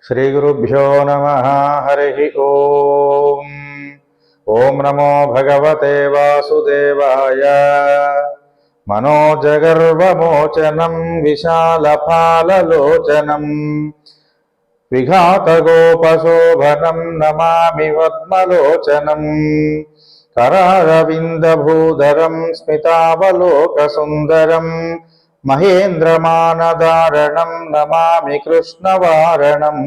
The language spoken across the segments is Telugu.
श्रीगुरुभ्यो नमः। हरि ओम। ओम नमो भगवते वासुदेवाय। मनोजगर्वमोचनं विशालफाललोचनं विघातगोपशोभनं नमामि पद्मलोचनं करारविन्दभूधरं स्मितावलोकसुन्दरं महेन्द्रमानदारणं नमामि कृष्णवारणं।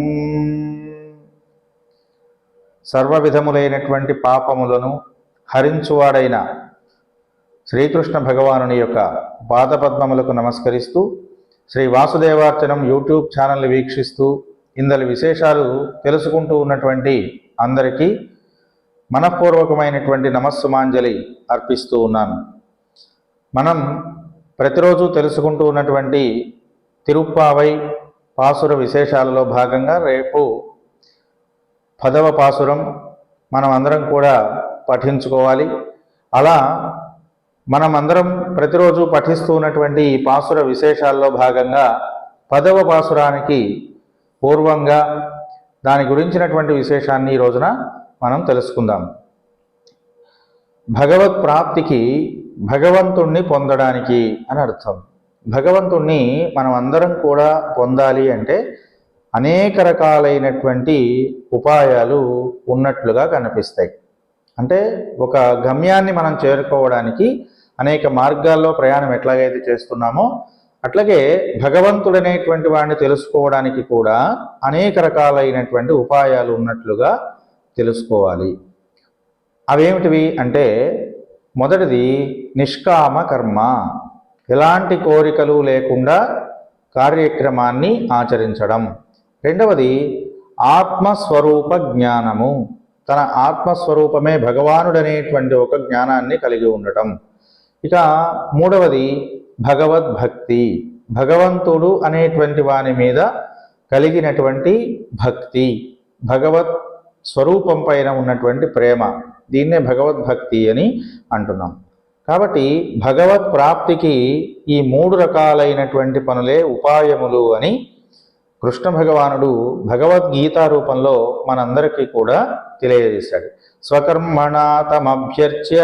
సర్వవిధములైనటువంటి పాపములను హరించువాడైన శ్రీకృష్ణ భగవానుని యొక్క పాదపద్మములకు నమస్కరిస్తూ శ్రీ వాసుదేవార్చనం యూట్యూబ్ ఛానల్ని వీక్షిస్తూ ఇందలి విశేషాలు తెలుసుకుంటూ ఉన్నటువంటి అందరికీ మనఃపూర్వకమైనటువంటి నమస్సుమాంజలి అర్పిస్తూ ఉన్నాను. మనం ప్రతిరోజు తెలుసుకుంటూ ఉన్నటువంటి తిరుప్పావై పాసుర విశేషాలలో భాగంగా రేపు 10వ పాసురం మనం అందరం కూడా పఠించుకోవాలి. అలా మనమందరం ప్రతిరోజు పఠిస్తూ ఉన్నటువంటి ఈ పాసుర విశేషాల్లో భాగంగా 10వ పాసురానికి పూర్వంగా దాని గురించినటువంటి విశేషాన్ని ఈ రోజున మనం తెలుసుకుందాం. భగవత్ ప్రాప్తికి భగవంతుణ్ణి పొందడానికి అని అర్థం. భగవంతుణ్ణి మనం అందరం కూడా పొందాలి అంటే అనేక రకాలైనటువంటి ఉపాయాలు ఉన్నట్లుగా కనిపిస్తాయి. అంటే ఒక గమ్యాన్ని మనం చేరుకోవడానికి అనేక మార్గాల్లో ప్రయాణం ఎట్లాగైతే చేస్తున్నామో అట్లాగే భగవంతుడనేటువంటి వాడిని తెలుసుకోవడానికి కూడా అనేక రకాలైనటువంటి ఉపాయాలు ఉన్నట్లుగా తెలుసుకోవాలి. అవేమిటివి అంటే మొదటిది నిష్కామ కర్మ, ఎలాంటి కోరికలు లేకుండా కార్యక్రమాన్ని ఆచరించడం. రెండవది ఆత్మస్వరూప జ్ఞానము, తన ఆత్మస్వరూపమే భగవానుడనేటువంటి ఒక జ్ఞానాన్ని కలిగి ఉండటం. ఇక మూడవది భగవద్భక్తి, భగవంతుడు అనేటువంటి వాని మీద కలిగినటువంటి భక్తి, భగవత్ స్వరూపం పైన ఉన్నటువంటి ప్రేమ, దీన్నే భగవద్భక్తి అని అంటున్నాం. కాబట్టి భగవత్ ప్రాప్తికి ఈ 3 రకాలైనటువంటి పనులే ఉపాయములు అని కృష్ణ భగవానుడు భగవద్గీత రూపంలో మనందరికీ కూడా తెలియజేశాడు. స్వకర్మణా తమభ్యర్చ్య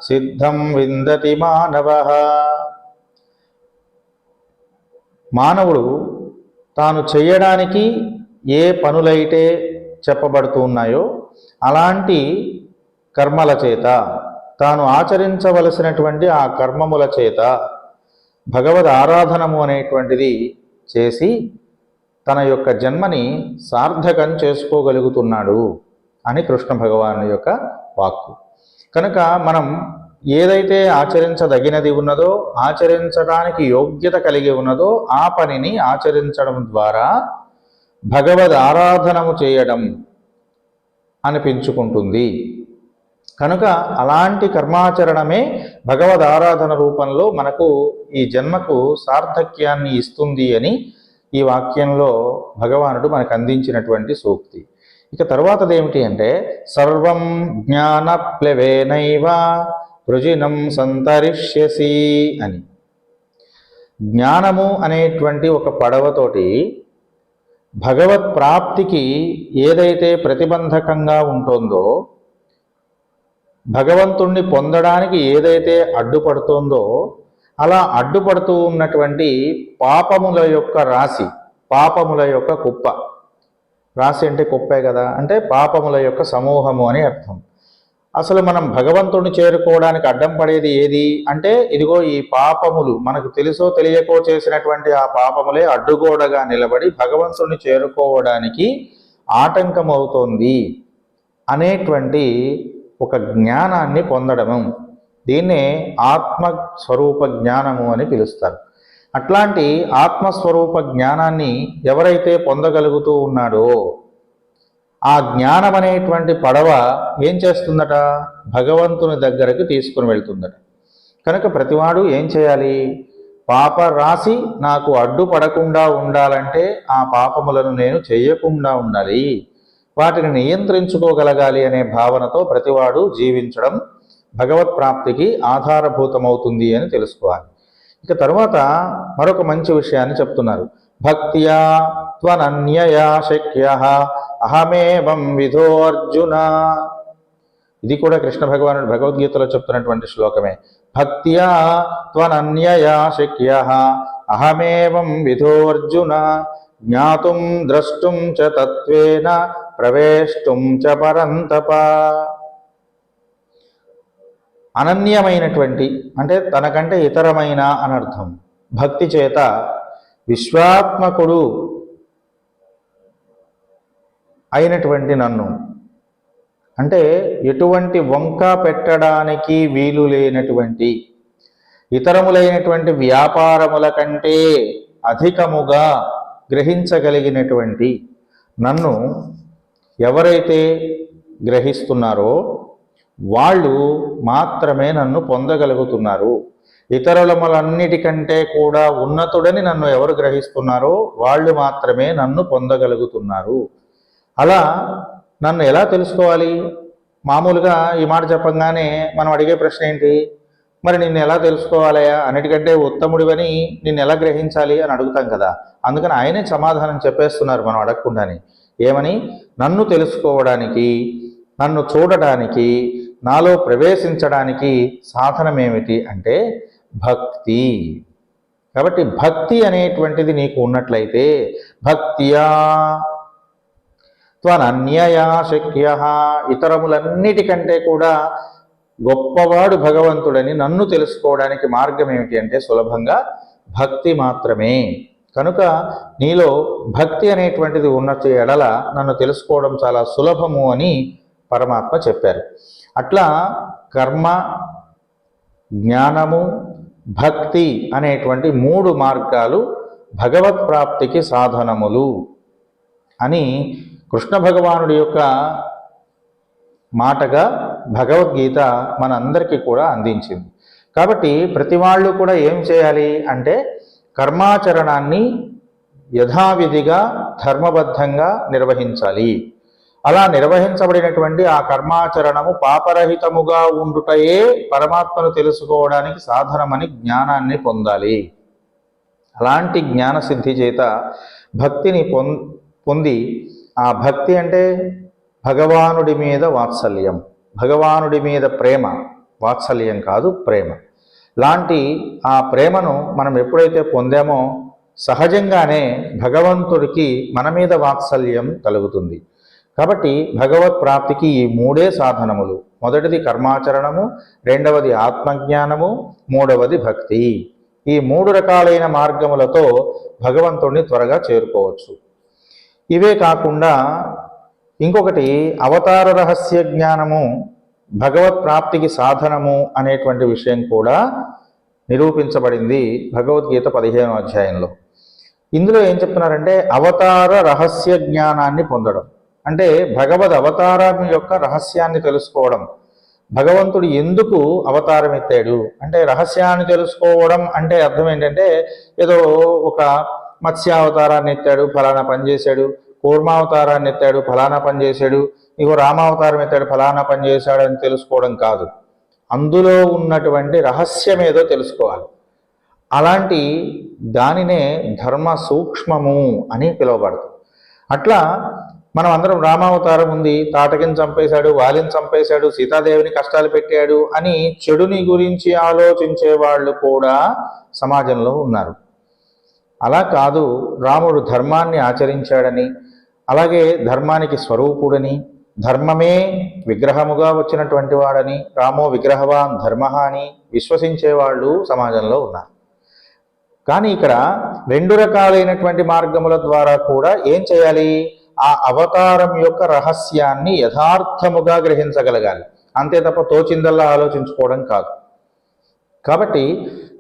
సిద్ధం విందతి మానవః. మానవుడు తాను చేయడానికి ఏ పనులైతే చెప్పబడుతూ ఉన్నాయో అలాంటి కర్మల చేత, తాను ఆచరించవలసినటువంటి ఆ కర్మముల చేత భగవద్ ఆరాధనము అనేటువంటిది చేసి తన యొక్క జన్మని సార్థకం చేసుకోగలుగుతున్నాడు అని కృష్ణ భగవాను యొక్క వాక్కు. కనుక మనం ఏదైతే ఆచరించదగినది ఉన్నదో, ఆచరించడానికి యోగ్యత కలిగి ఉన్నదో ఆ పనిని ఆచరించడం ద్వారా భగవద్ ఆరాధనము చేయడం అనిపించుకుంటుంది. కనుక అలాంటి కర్మాచరణమే భగవద్ ఆరాధన రూపంలో మనకు ఈ జన్మకు సార్థక్యాన్ని ఇస్తుంది అని ఈ వాక్యంలో భగవానుడు మనకు అందించినటువంటి సూక్తి. ఇక తర్వాతది ఏమిటి అంటే సర్వం జ్ఞాన ప్లవేనైవ వృజినం సంతరిష్యసి అని. జ్ఞానము అనేటువంటి ఒక పడవతోటి భగవత్ ప్రాప్తికి ఏదైతే ప్రతిబంధకంగా ఉంటుందో, భగవంతుణ్ణి పొందడానికి ఏదైతే అడ్డుపడుతోందో అలా అడ్డుపడుతూ ఉన్నటువంటి పాపముల యొక్క రాశి, పాపముల యొక్క కుప్ప, రాశి అంటే కుప్పే కదా, అంటే పాపముల యొక్క సమూహము అని అర్థం. అసలు మనం భగవంతుడిని చేరుకోవడానికి అడ్డం పడేది ఏది అంటే ఇదిగో ఈ పాపములు, మనకు తెలుసో తెలియకో చేసినటువంటి ఆ పాపములే అడ్డుగోడగా నిలబడి భగవంతుడిని చేరుకోవడానికి ఆటంకం అవుతోంది అనేటువంటి ఒక జ్ఞానాన్ని పొందడము, దీన్నే ఆత్మస్వరూప జ్ఞానము అని పిలుస్తారు. అట్లాంటి ఆత్మస్వరూప జ్ఞానాన్ని ఎవరైతే పొందగలుగుతూ ఉన్నాడో ఆ జ్ఞానం అనేటువంటి పడవ ఏం చేస్తుందట, భగవంతుని దగ్గరకు తీసుకుని వెళ్తుందట. కనుక ప్రతివాడు ఏం చేయాలి, పాప రాశి నాకు అడ్డుపడకుండా ఉండాలంటే ఆ పాపములను నేను చేయకుండా ఉండాలి, వాటిని నియంత్రించుకోగలగాలి అనే భావనతో ప్రతివాడు జీవించడం భగవత్ ప్రాప్తికి ఆధారభూతమవుతుంది అని తెలుసుకోవాలి. ఇక తర్వాత మరొక మంచి విషయాన్ని చెప్తున్నారు. భక్త్యా త్వనన్యయా శక్యః అహమేవం విధో అర్జున. ఇది కూడా కృష్ణ భగవానుడు భగవద్గీతలో చెప్తున్నటువంటి శ్లోకమే. భక్త్యా త్వనన్యయా శక్యః అహమేవం విధో అర్జున జ్ఞాతుం ద్రష్టుం చ తత్వేన ప్రవేష్టుం చ పరంతప. అనన్యమైనటువంటి అంటే తనకంటే ఇతరమైన అనర్థం. భక్తి చేత విశ్వాత్మకుడు అయినటువంటి నన్ను, అంటే ఎటువంటి వంక పెట్టడానికి వీలు లేనటువంటి ఇతరములైనటువంటి వ్యాపారముల కంటే అధికముగా గ్రహించగలిగినటువంటి నన్ను ఎవరైతే గ్రహిస్తున్నారో వాళ్ళు మాత్రమే నన్ను పొందగలుగుతున్నారు. ఇతరులములన్నిటికంటే కూడా ఉన్నతుడని నన్ను ఎవరు గ్రహిస్తున్నారో వాళ్ళు మాత్రమే నన్ను పొందగలుగుతున్నారు. అలా నన్ను ఎలా తెలుసుకోవాలి? మామూలుగా ఈ మాట చెప్పంగానే మనం అడిగే ప్రశ్న ఏంటి? మరి నిన్ను ఎలా తెలుసుకోవాలయా, అన్నిటికంటే ఉత్తముడివని నిన్ను ఎలా గ్రహించాలి అని అడుగుతాం కదా. అందుకని ఆయనే సమాధానం చెప్పేస్తున్నారు మనం అడగకుండానే. ఏమని? నన్ను తెలుసుకోవడానికి, నన్ను చూడడానికి, నాలో ప్రవేశించడానికి సాధనం ఏమిటి అంటే భక్తి. కాబట్టి భక్తి అనేటువంటిది నీకు ఉన్నట్లయితే భక్త్యా త్వనన్యయా శక్యః, ఇతరములన్నిటికంటే కూడా గొప్పవాడు భగవంతుడని నన్ను తెలుసుకోవడానికి మార్గం ఏమిటి అంటే సులభంగా భక్తి మాత్రమే. కనుక నీలో భక్తి అనేటువంటిది ఉన్న ఎడల నన్ను తెలుసుకోవడం చాలా సులభము అని పరమాత్మ చెప్పారు. అట్లా కర్మ, జ్ఞానము, భక్తి అనేటువంటి 3 మార్గాలు భగవత్ ప్రాప్తికి సాధనములు అని కృష్ణ భగవానుడి యొక్క మాటగా భగవద్గీత మనందరికీ కూడా అందించింది. కాబట్టి ప్రతి వాళ్ళు కూడా ఏం చేయాలి అంటే కర్మాచరణాన్ని యథావిధిగా ధర్మబద్ధంగా నిర్వహించాలి. అలా నిర్వహించబడినటువంటి ఆ కర్మాచరణము పాపరహితముగా ఉండుటయే పరమాత్మను తెలుసుకోవడానికి సాధనమని జ్ఞానాన్ని పొందాలి. అలాంటి జ్ఞానసిద్ధి చేత భక్తిని పొంది, ఆ భక్తి అంటే భగవానుడి మీద వాత్సల్యం, భగవానుడి మీద ప్రేమ, వాత్సల్యం కాదు ప్రేమ. లాంటి ఆ ప్రేమను మనం ఎప్పుడైతే పొందామో సహజంగానే భగవంతుడికి మన మీద వాత్సల్యం కలుగుతుంది. కాబట్టి భగవత్ ప్రాప్తికి ఈ 3 సాధనములు. మొదటిది కర్మాచరణము, రెండవది ఆత్మజ్ఞానము, మూడవది భక్తి. ఈ 3 రకాలైన మార్గములతో భగవంతుడిని త్వరగా చేరుకోవచ్చు. ఇవే కాకుండా ఇంకొకటి అవతార రహస్య జ్ఞానము భగవత్ ప్రాప్తికి సాధనము అనేటువంటి విషయం కూడా నిరూపించబడింది భగవద్గీత 15వ అధ్యాయంలో. ఇందులో ఏం చెప్తున్నారంటే అవతార రహస్య జ్ఞానాన్ని పొందడం అంటే భగవద్ అవతారం యొక్క రహస్యాన్ని తెలుసుకోవడం. భగవంతుడు ఎందుకు అవతారం ఎత్తాడు అంటే రహస్యాన్ని తెలుసుకోవడం అంటే అర్థం ఏంటంటే ఏదో ఒక మత్స్యావతారాన్ని ఎత్తాడు, ఫలానా పని చేశాడు, కూర్మావతారాన్ని ఎత్తాడు, ఫలానా పని చేశాడు, ఇగో రామావతారం ఎత్తాడు, ఫలానా పని చేశాడు అని తెలుసుకోవడం కాదు. అందులో ఉన్నటువంటి రహస్యం ఏదో తెలుసుకోవాలి. అలాంటి దానినే ధర్మ సూక్ష్మము అని పిలువబడుతుంది. అట్లా మనం అందరం రామావతారం ఉంది, తాటకిని చంపేశాడు, వాలిని చంపేశాడు, సీతాదేవిని కష్టాలు పెట్టాడు అని చెడుని గురించి ఆలోచించే వాళ్ళు కూడా సమాజంలో ఉన్నారు. అలా కాదు, రాముడు ధర్మాన్ని ఆచరించాడని, అలాగే ధర్మానికి స్వరూపుడని, ధర్మమే విగ్రహముగా వచ్చినటువంటి వాడని, రామో విగ్రహవాన్ ధర్మ అని విశ్వసించే వాళ్ళు సమాజంలో ఉన్నారు. కానీ ఇక్కడ 2 రకాలైనటువంటి మార్గముల ద్వారా కూడా ఏం చేయాలి? ఆ అవతారం యొక్క రహస్యాన్ని యథార్థముగా గ్రహించగలగాలి. అంతే తప్ప తోచిందల్లా ఆలోచించుకోవడం కాదు. కాబట్టి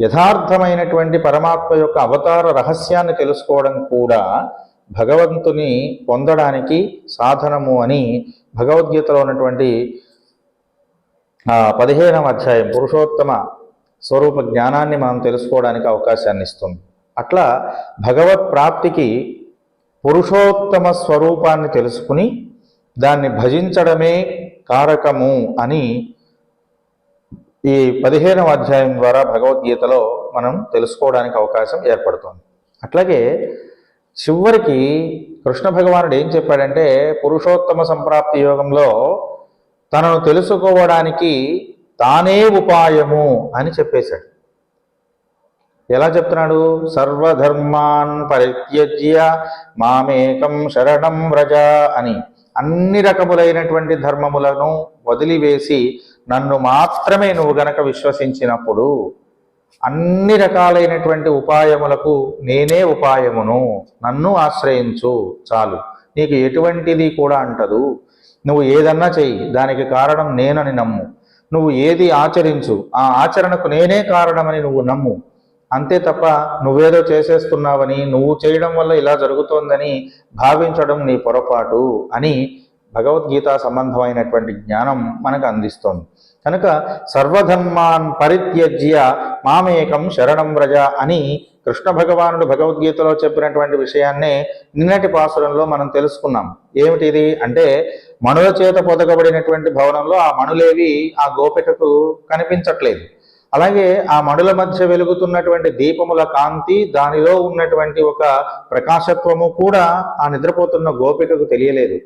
యథార్థమైనటువంటి పరమాత్మ యొక్క అవతార రహస్యాన్ని తెలుసుకోవడం కూడా భగవంతుని పొందడానికి సాధనము అని భగవద్గీతలో ఉన్నటువంటి 15వ అధ్యాయం పురుషోత్తమ స్వరూప జ్ఞానాన్ని మనం తెలుసుకోవడానికి అవకాశాన్ని ఇస్తుంది. అట్లా భగవత్ ప్రాప్తికి పురుషోత్తమ స్వరూపాన్ని తెలుసుకుని దాన్ని భజించడమే కారకము అని ఈ 15వ అధ్యాయం ద్వారా భగవద్గీతలో మనం తెలుసుకోవడానికి అవకాశం ఏర్పడుతుంది. అట్లాగే చివరికి కృష్ణ భగవానుడు ఏం చెప్పాడంటే పురుషోత్తమ సంప్రాప్తి యోగంలో తనను తెలుసుకోవడానికి తానే ఉపాయము అని చెప్పేశాడు. ఎలా చెప్తున్నాడు? సర్వధర్మాన్ పరిత్యజ్య మామేకం శరణం వ్రజ అని. అన్ని రకములైనటువంటి ధర్మములను వదిలివేసి నన్ను మాత్రమే నువ్వు గనక విశ్వసించినప్పుడు అన్ని రకాలైనటువంటి ఉపాయములకు నేనే ఉపాయమును, నన్ను ఆశ్రయించు చాలు, నీకు ఎటువంటిది కూడా అంటదు. నువ్వు ఏదన్నా చెయ్యి, దానికి కారణం నేనని నమ్ము. నువ్వు ఏది ఆచరించు, ఆ ఆచరణకు నేనే కారణమని నువ్వు నమ్ము. అంతే తప్ప నువ్వేదో చేసేస్తున్నావని, నువ్వు చేయడం వల్ల ఇలా జరుగుతోందని భావించడం నీ పొరపాటు అని భగవద్గీత సంబంధమైనటువంటి జ్ఞానం మనకు అందిస్తోంది. కనుక సర్వధర్మాన్ పరిత్యజ్య మామేకం శరణం వ్రజ అని కృష్ణ భగవానుడు భగవద్గీతలో చెప్పినటువంటి విషయాన్నే నిన్నటి పాసురంలో మనం తెలుసుకున్నాం. ఏమిటిది అంటే, మణుల చేత పొదగబడినటువంటి భవనంలో ఆ మణులేవి ఆ గోపికకు కనిపించట్లేదు. అలాగే ఆ మణుల మధ్య వెలుగుతున్నటువంటి దీపముల కాంతి, దానిలో ఉన్నటువంటి ఒక ప్రకాశత్వము కూడా ఆ నిద్రపోతున్న గోపికకు తెలియలేదు.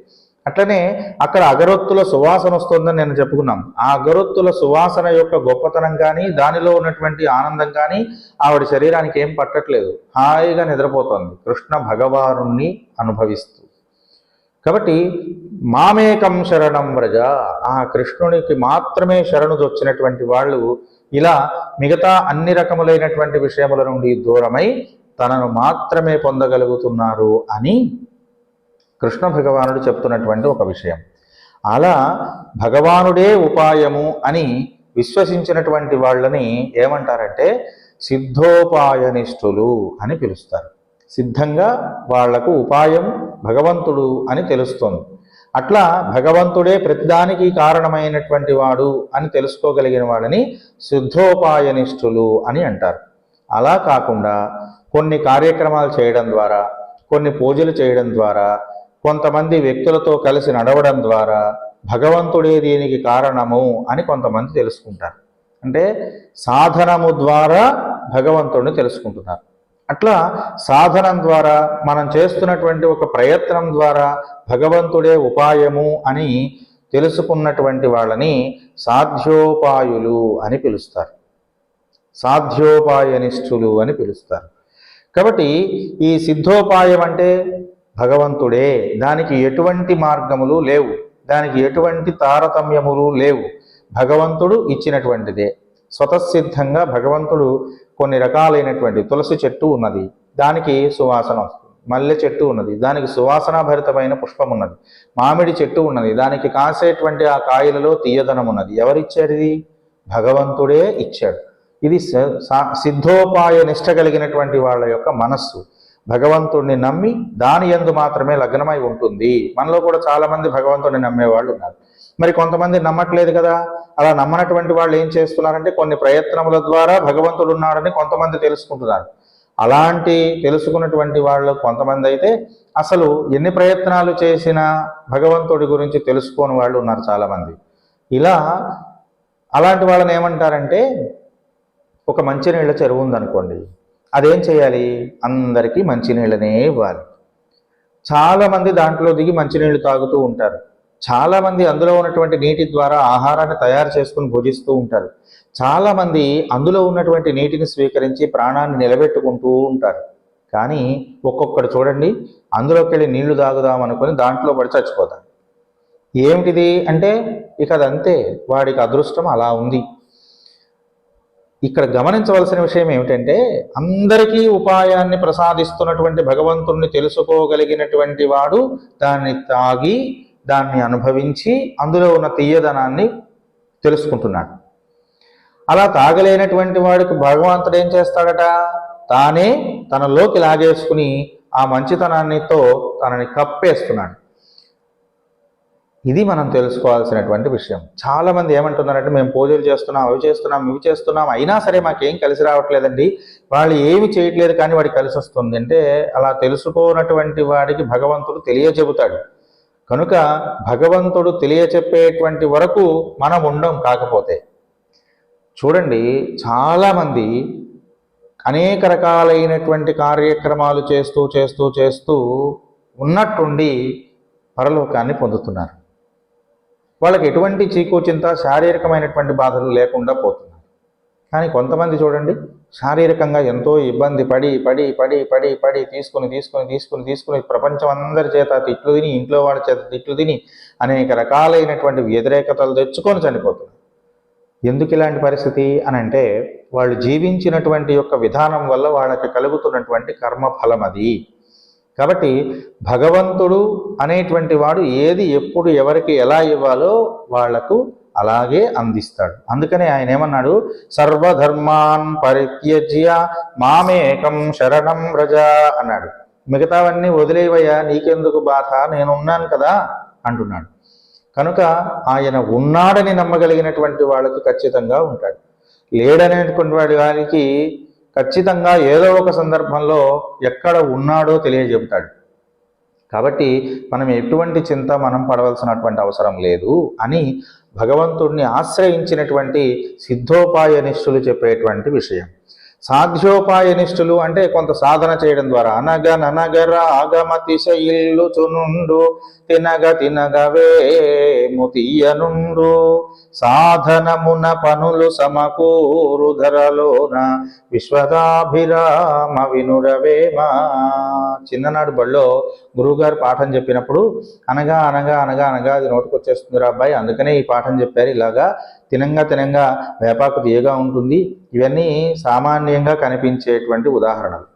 అట్లనే అక్కడ అగరొత్తుల సువాసన వస్తుందని నేను చెప్పుకున్నాం. ఆ అగరొత్తుల సువాసన యొక్క గొప్పతనం కానీ, దానిలో ఉన్నటువంటి ఆనందం కానీ ఆవిడ శరీరానికి ఏం పట్టట్లేదు, హాయిగా నిద్రపోతోంది కృష్ణ భగవానుణ్ణి అనుభవిస్తూ. కాబట్టి మామేకం శరణం వ్రజ, ఆ కృష్ణునికి మాత్రమే శరణు వచ్చినటువంటి వాళ్ళు ఇలా మిగతా అన్ని రకములైనటువంటి విషయముల నుండి దూరమై తనను మాత్రమే పొందగలుగుతున్నారు అని కృష్ణ భగవానుడు చెప్తున్నటువంటి ఒక విషయం. అలా భగవానుడే ఉపాయము అని విశ్వసించినటువంటి వాళ్ళని ఏమంటారంటే సిద్ధోపాయనిష్ఠులు అని పిలుస్తారు. సిద్ధంగా వాళ్లకు ఉపాయం భగవంతుడు అని తెలుస్తోంది. అట్లా భగవంతుడే ప్రతిదానికి కారణమైనటువంటి వాడు అని తెలుసుకోగలిగిన వాళ్ళని సిద్ధోపాయనిష్ఠులు అని అంటారు. అలా కాకుండా కొన్ని కార్యక్రమాలు చేయడం ద్వారా, కొన్ని పూజలు చేయడం ద్వారా, కొంతమంది వ్యక్తులతో కలిసి నడవడం ద్వారా భగవంతుడే దీనికి కారణము అని కొంతమంది తెలుసుకుంటారు. అంటే సాధనము ద్వారా భగవంతుడిని తెలుసుకుంటున్నారు. అట్లా సాధనం ద్వారా, మనం చేస్తున్నటువంటి ఒక ప్రయత్నం ద్వారా భగవంతుడే ఉపాయము అని తెలుసుకున్నటువంటి వాళ్ళని సాధ్యోపాయులు అని పిలుస్తారు, సాధ్యోపాయనిష్ఠులు అని పిలుస్తారు. కాబట్టి ఈ సిద్ధోపాయం అంటే భగవంతుడే, దానికి ఎటువంటి మార్గములు లేవు, దానికి ఎటువంటి తారతమ్యములు లేవు, భగవంతుడు ఇచ్చినటువంటిదే. స్వతసిద్ధంగా భగవంతుడు కొన్ని రకాలైనటువంటి తులసి చెట్టు ఉన్నది, దానికి సువాసన వస్తుంది. మల్లె చెట్టు ఉన్నది, దానికి సువాసనాభరితమైన పుష్పం ఉన్నది. మామిడి చెట్టు ఉన్నది, దానికి కాసేటువంటి ఆ కాయలలో తీయదనం ఉన్నది. ఎవరిచ్చారు? భగవంతుడే ఇచ్చాడు. ఇది సిద్ధోపాయ నిష్ట కలిగినటువంటి వాళ్ళ యొక్క మనస్సు భగవంతుడిని నమ్మి దాని యందు మాత్రమే లగ్నమై ఉంటుంది. మనలో కూడా చాలా మంది భగవంతుడిని నమ్మేవాళ్ళు ఉన్నారు. మరి కొంతమంది నమ్మట్లేదు కదా. అలా నమ్మనటువంటి వాళ్ళు ఏం చేస్తున్నారంటే కొన్ని ప్రయత్నముల ద్వారా భగవంతుడు ఉన్నాడని కొంతమంది తెలుసుకుంటున్నారు. అలాంటి తెలుసుకున్నటువంటి వాళ్ళు కొంతమంది అయితే అసలు ఎన్ని ప్రయత్నాలు చేసినా భగవంతుడి గురించి తెలుసుకోని వాళ్ళు ఉన్నారు చాలామంది. ఇలా అలాంటి వాళ్ళని ఏమంటారంటే, ఒక మంచినీళ్ళ చెరువు ఉందనుకోండి, అదేం చేయాలి? అందరికీ మంచినీళ్ళనే ఇవ్వాలి. చాలామంది దాంట్లో దిగి మంచినీళ్ళు తాగుతూ ఉంటారు. చాలామంది అందులో ఉన్నటువంటి నీటి ద్వారా ఆహారాన్ని తయారు చేసుకుని భుజిస్తూ ఉంటారు. చాలామంది అందులో ఉన్నటువంటి నీటిని స్వీకరించి ప్రాణాన్ని నిలబెట్టుకుంటూ ఉంటారు. కానీ ఒక్కొక్కడు చూడండి, అందులోకి వెళ్ళి నీళ్లు తాగుదాం అనుకుని దాంట్లో పడి చచ్చిపోతాడు. ఏమిటిది అంటే ఇక అదంతే, వాడికి అదృష్టం అలా ఉంది. ఇక్కడ గమనించవలసిన విషయం ఏమిటంటే, అందరికీ ఉపాయాన్ని ప్రసాదిస్తున్నటువంటి భగవంతుణ్ణి తెలుసుకోగలిగినటువంటి వాడు దాన్ని తాగి, దాన్ని అనుభవించి, అందులో ఉన్న తీయదనాన్ని తెలుసుకుంటున్నాడు. అలా తాగలేనటువంటి వాడికి భగవంతుడు ఏం చేస్తాడట? తానే తనలోకి లాగేసుకుని ఆ మంచితనాన్నితో తనని కప్పేస్తున్నాడు. ఇది మనం తెలుసుకోవాల్సినటువంటి విషయం. చాలామంది ఏమంటున్నారంటే, మేము పూజలు చేస్తున్నాం, అవి చేస్తున్నాం, ఇవి చేస్తున్నాం, అయినా సరే మాకేం కలిసి రావట్లేదండి. వాళ్ళు ఏమి చేయట్లేదు కానీ వాడికి కలిసి వస్తుంది అంటే, అలా తెలుసుకోనటువంటి వాడికి భగవంతుడు తెలియచెబుతాడు. కనుక భగవంతుడు తెలియచెప్పేటువంటి వరకు మనం ఉండం. కాకపోతే చూడండి, చాలామంది అనేక రకాలైనటువంటి కార్యక్రమాలు చేస్తూ చేస్తూ చేస్తూ ఉన్నట్టుండి పరలోకాన్ని పొందుతున్నారు. వాళ్ళకి ఎటువంటి చీకు చింత శారీరకమైనటువంటి బాధలు లేకుండా పోతున్నారు. కానీ కొంతమంది చూడండి, శారీరకంగా ఎంతో ఇబ్బంది పడి పడి పడి పడి పడి తీసుకుని ప్రపంచం అందరి చేత తిట్లు తిని, ఇంట్లో వాళ్ళ చేత తిట్లు తిని, అనేక రకాలైనటువంటి వ్యతిరేకతలు తెచ్చుకొని చనిపోతున్నారు. ఎందుకు ఇలాంటి పరిస్థితి అని అంటే, వాళ్ళు జీవించినటువంటి యొక్క విధానం వల్ల వాళ్ళకి కలుగుతున్నటువంటి కర్మఫలం అది. కాబట్టి భగవంతుడు అనేటువంటి వాడు ఏది ఎప్పుడు ఎవరికి ఎలా ఇవ్వాలో వాళ్లకు అలాగే అందిస్తాడు. అందుకనే ఆయన ఏమన్నాడు, సర్వధర్మాన్ పరిత్యజ్య మామేకం శరణం వ్రజ అన్నాడు. మిగతావన్నీ వదిలేవయ్యా, నీకెందుకు బాధ, నేనున్నాను కదా అంటున్నాడు. కనుక ఆయన ఉన్నాడని నమ్మగలిగినటువంటి వాళ్ళకి ఖచ్చితంగా ఉంటాడు. లేడనేటువంటి వాడి వారికి ఖచ్చితంగా ఏదో ఒక సందర్భంలో ఎక్కడ ఉన్నాడో తెలియజెప్తాడు. కాబట్టి మనం ఎటువంటి చింత మనం పడవలసినటువంటి అవసరం లేదు అని భగవంతుడిని ఆశ్రయించినటువంటి సిద్ధోపాయనిష్ఠులు చెప్పేటువంటి విషయం. సాధ్యోపాయనిష్ఠులు అంటే కొంత సాధన చేయడం ద్వారా అనగనగర ఆగమతిశయిల్లు చునుండు తినగ తినగవే ముతియనుండు సాధనమున పనులు సమకూరు ధరలోన విశ్వదాభిరామ వినురవేమా. చిన్ననాడు బడిలో గురువుగారు పాఠం చెప్పినప్పుడు అనగా అనగా అనగా అనగా అది నోటుకొచ్చేస్తుందిరా అబ్బాయి, అందుకనే ఈ పాఠం చెప్పారు. ఇలాగా తినంగా వేపాకు తీయగా ఉంటుంది. ఇవన్నీ సామాన్యంగా కనిపించేటువంటి ఉదాహరణలు.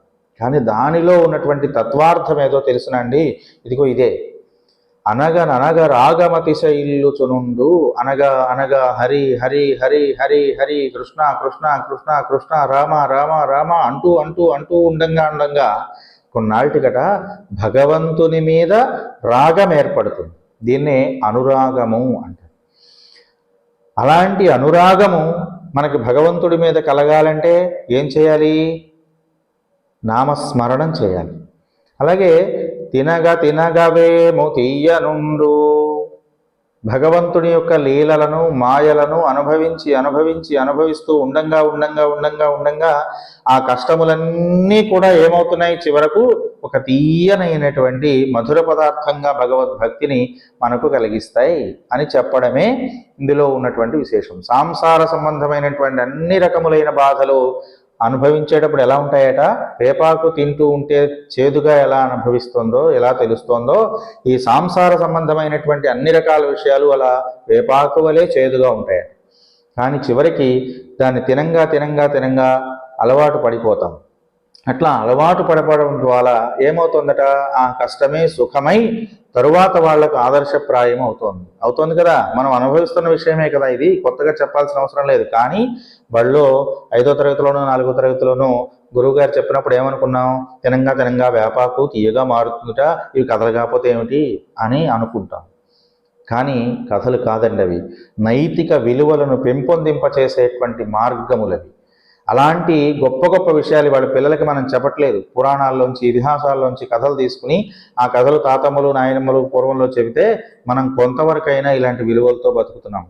కానీ దానిలో ఉన్నటువంటి తత్వార్థం ఏదో తెలుసునండి. ఇదిగో ఇదే, అనగననగ రాగమతిశయిల్లు చునుండు, అనగా అనగా హరి హరి హరి హరి హరి కృష్ణ కృష్ణ కృష్ణ కృష్ణ రామ రామ రామ అంటూ అంటూ అంటూ ఉండంగా కొన్నాళ్ళటికట భగవంతుని మీద రాగం ఏర్పడుతుంది. దీన్నే అనురాగము అంటారు. అలాంటి అనురాగము మనకి భగవంతుడి మీద కలగాలంటే ఏం చేయాలి? నామస్మరణం చేయాలి. అలాగే తినగవేమో తీయనుండు, భగవంతుని యొక్క లీలలను మాయలను అనుభవిస్తూ ఉండంగా ఆ కష్టములన్నీ కూడా ఏమవుతున్నాయి? చివరకు ఒక తీయనైనటువంటి మధుర పదార్థంగా భగవద్భక్తిని మనకు కలిగిస్తాయి అని చెప్పడమే ఇందులో ఉన్నటువంటి విశేషం. సాంసార సంబంధమైనటువంటి అన్ని రకములైన బాధలు అనుభవించేటప్పుడు ఎలా ఉంటాయట? వేపాకు తింటూ ఉంటే చేదుగా ఎలా అనుభవిస్తుందో, ఎలా తెలుస్తోందో, ఈ సంసార సంబంధమైనటువంటి అన్ని రకాల విషయాలు అలా వేపాకు వలె చేదుగా ఉంటాయట. కానీ చివరికి దాన్ని తినంగా అలవాటు పడిపోతాం. అట్లా అలవాటు పడిపోవడం ద్వారా ఏమవుతుందట? ఆ కష్టమే సుఖమై తరువాత వాళ్లకు ఆదర్శప్రాయం అవుతోంది కదా. మనం అనుభవిస్తున్న విషయమే కదా, ఇది కొత్తగా చెప్పాల్సిన అవసరం లేదు. కానీ బడిలో 5వ తరగతిలోనూ 4వ తరగతిలోనూ గురువుగారు చెప్పినప్పుడు ఏమనుకున్నాం? తినంగా వేపాకు తీయగా మారుతుందిట, ఇవి కథలు కాకపోతే ఏమిటి అని అనుకుంటాం. కానీ కథలు కాదండి, అవి నైతిక విలువలను పెంపొందింపచేసేటువంటి మార్గములవి. అలాంటి గొప్ప గొప్ప విషయాలు వాళ్ళ పిల్లలకి మనం చెప్పట్లేదు. పురాణాల్లోంచి, ఇతిహాసాల్లోంచి కథలు తీసుకుని ఆ కథలు తాతమ్మలు నాయనమ్మలు పూర్వంలో చెబితే మనం కొంతవరకైనా ఇలాంటి విలువలతో బతుకుతున్నాం.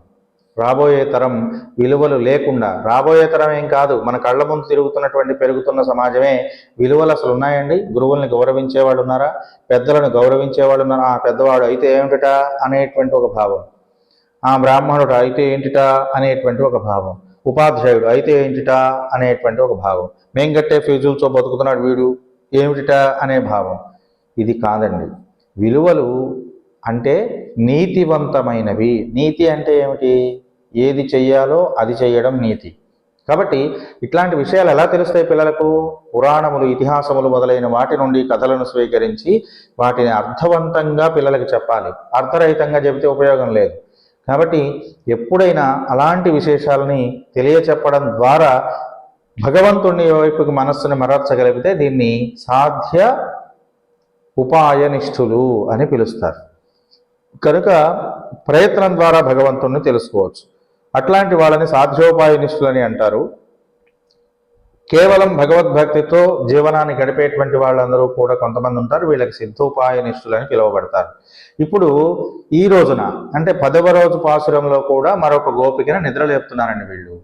రాబోయే తరం విలువలు లేకుండా, రాబోయే తరం ఏం కాదు, మన కళ్ళ ముందు తిరుగుతున్నటువంటి పెరుగుతున్న సమాజమే విలువలు అసలు ఉన్నాయండి? గురువుల్ని గౌరవించేవాళ్ళు ఉన్నారా? పెద్దలను గౌరవించేవాళ్ళు ఉన్నారా? ఆ పెద్దవాడు అయితే ఏమిటా అనేటువంటి ఒక భావం, ఆ బ్రాహ్మణుడు అయితే ఏంటిటా అనేటువంటి ఒక భావం, ఉపాధ్యాయుడు అయితే ఏంటిటా అనేటువంటి ఒక భావం, మేం కట్టే ఫీజులతో బతుకుతున్నాడు వీడు ఏమిటిటా అనే భావం. ఇది కాదండి. విలువలు అంటే నీతివంతమైనవి. నీతి అంటే ఏమిటి? ఏది చెయ్యాలో అది చెయ్యడం నీతి. కాబట్టి ఇట్లాంటి విషయాలు ఎలా తెలుస్తాయి పిల్లలకు? పురాణములు, ఇతిహాసములు మొదలైన వాటి నుండి కథలను స్వీకరించి వాటిని అర్థవంతంగా పిల్లలకు చెప్పాలి. అర్థరహితంగా చెబితే ఉపయోగం లేదు. కాబట్టి ఎప్పుడైనా అలాంటి విశేషాలని తెలియచెప్పడం ద్వారా భగవంతుని వైపుకి మనస్సుని మరల్చగలిగితే దీన్ని సాధ్య ఉపాయనిష్ఠులు అని పిలుస్తారు. కనుక ప్రయత్నం ద్వారా భగవంతుణ్ణి తెలుసుకోవచ్చు. అట్లాంటి వాళ్ళని సాధ్యోపాయనిష్ఠులని అంటారు. కేవలం భగవద్భక్తితో జీవనాన్ని గడిపేటువంటి వాళ్ళందరూ కూడా కొంతమంది ఉంటారు, వీళ్ళకి సిద్ధోపాయనిష్ఠులని పిలువబడతారు. ఇప్పుడు ఈ రోజున అంటే 10వ రోజు పాసురంలో కూడా మరొక గోపికను నిద్రలేపుతున్నారండి వీళ్ళు.